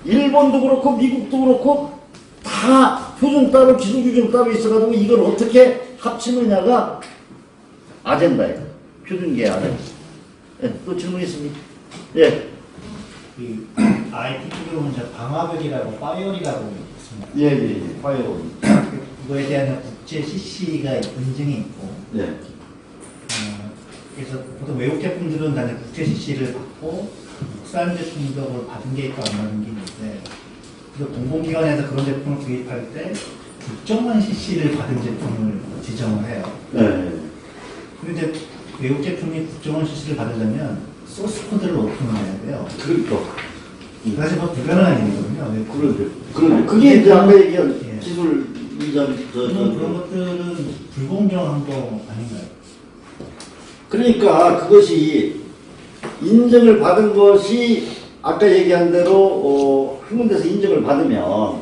일본도 그렇고 미국도 그렇고 다 표준 따로 기술 규정 따로 있어가지고 이걸 어떻게 합치느냐가 아젠다예요. 표준계 안에. 예, 또 질문 있습니까? 예. 그 IT 쪽으로는 방화별이라고 파이어리라고 있습니다. 예. 파이어. 그거에 대한 국제 CC가 인증이 있고. 예. 그래서 보통 외국 제품들은 다들 국제 CC를 받고 국산 제품적으로 받은 게 있고 안 받은 게 있는데, 그래서 공공기관에서 그런 제품을 구입할 때 국정만 cc를 받은 제품을 지정을 해요. 네. 근데 이제 외국 제품이 국정원 cc를 받으려면 소스 코드를 오픈을 해야 돼요. 그러니까. 사실 뭐 불가능한 일이거든요. 그런데 그게 이제 아까 얘기한 예. 기술 위장 그런 것들은 불공정한 거 아닌가요? 그러니까 그것이 인정을 받은 것이 아까 얘기한 대로 학문대에서 인정을 받으면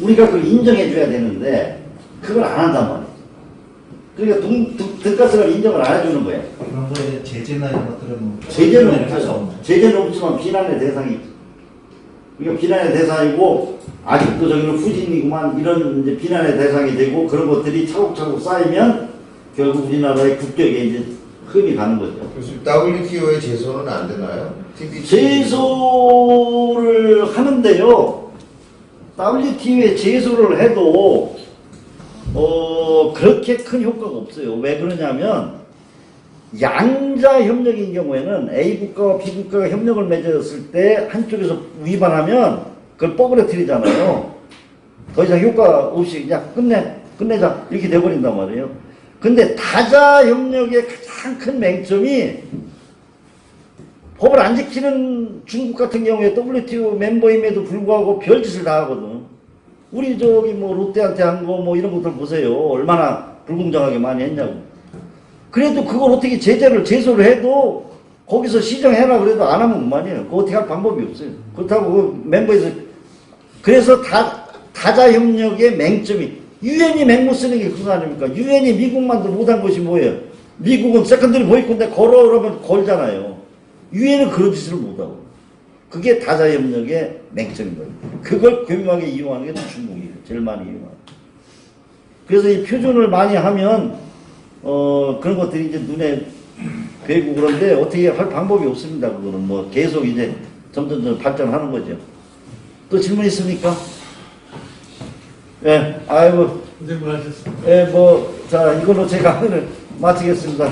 우리가 그걸 인정해 줘야 되는데 그걸 안 한단 말이에요. 그러니까 등가스를 인정을 안 해주는 거예요. 그런 거에 대한 제재나 이런 것들은 뭐 제재는 할수 없어요. 없나요? 제재는 없지만 비난의 대상이 있죠. 그러니까 비난의 대상이고 아직도 저기는 후진이구만 이런 이제 비난의 대상이 되고 그런 것들이 차곡차곡 쌓이면 결국 우리나라의 국격에 이제 흠이 가는 거죠. 그래서 WTO에 제소는 안 되나요? 제소를 하는데요. WTO에 제소를 해도 그렇게 큰 효과가 없어요. 왜 그러냐면 양자 협력인 경우에는 A 국가와 B 국가가 협력을 맺었을 때 한쪽에서 위반하면 그걸 뻐그러뜨리잖아요. 더 이상 효과 없이 그냥 끝내자 이렇게 돼버린단 말이에요. 근데 다자 협력의 가장 큰 맹점이 법을 안 지키는 중국 같은 경우에 WTO 멤버임에도 불구하고 별짓을 다 하거든. 우리 저기 뭐 롯데한테 한 거 뭐 이런 것들 보세요. 얼마나 불공정하게 많이 했냐고. 그래도 그걸 어떻게 제소를 해도 거기서 시정해라 그래도 안 하면 그만이에요. 그거 어떻게 할 방법이 없어요. 그렇다고 그 멤버에서 그래서 다자 협력의 맹점이 유엔이 맹못 쓰는 게 그거 아닙니까? 유엔이 미국만도 못한 것이 뭐예요? 미국은 세컨드리 보이콘데 걸어 그러면 걸잖아요. 유엔은 그런 짓을 못하고. 그게 다자협력의 맹점인 거예요. 그걸 교묘하게 이용하는 게 중국이에요. 제일 많이 이용하는. 그래서 이 표준을 많이 하면 그런 것들이 이제 눈에 뵈고 그런데 어떻게 할 방법이 없습니다. 그거는 뭐 계속 이제 점점 발전하는 거죠. 또 질문 있습니까? 예, 아이고. 고생 많으셨습니다. 예, 자, 이걸로 제가 오늘 마치겠습니다.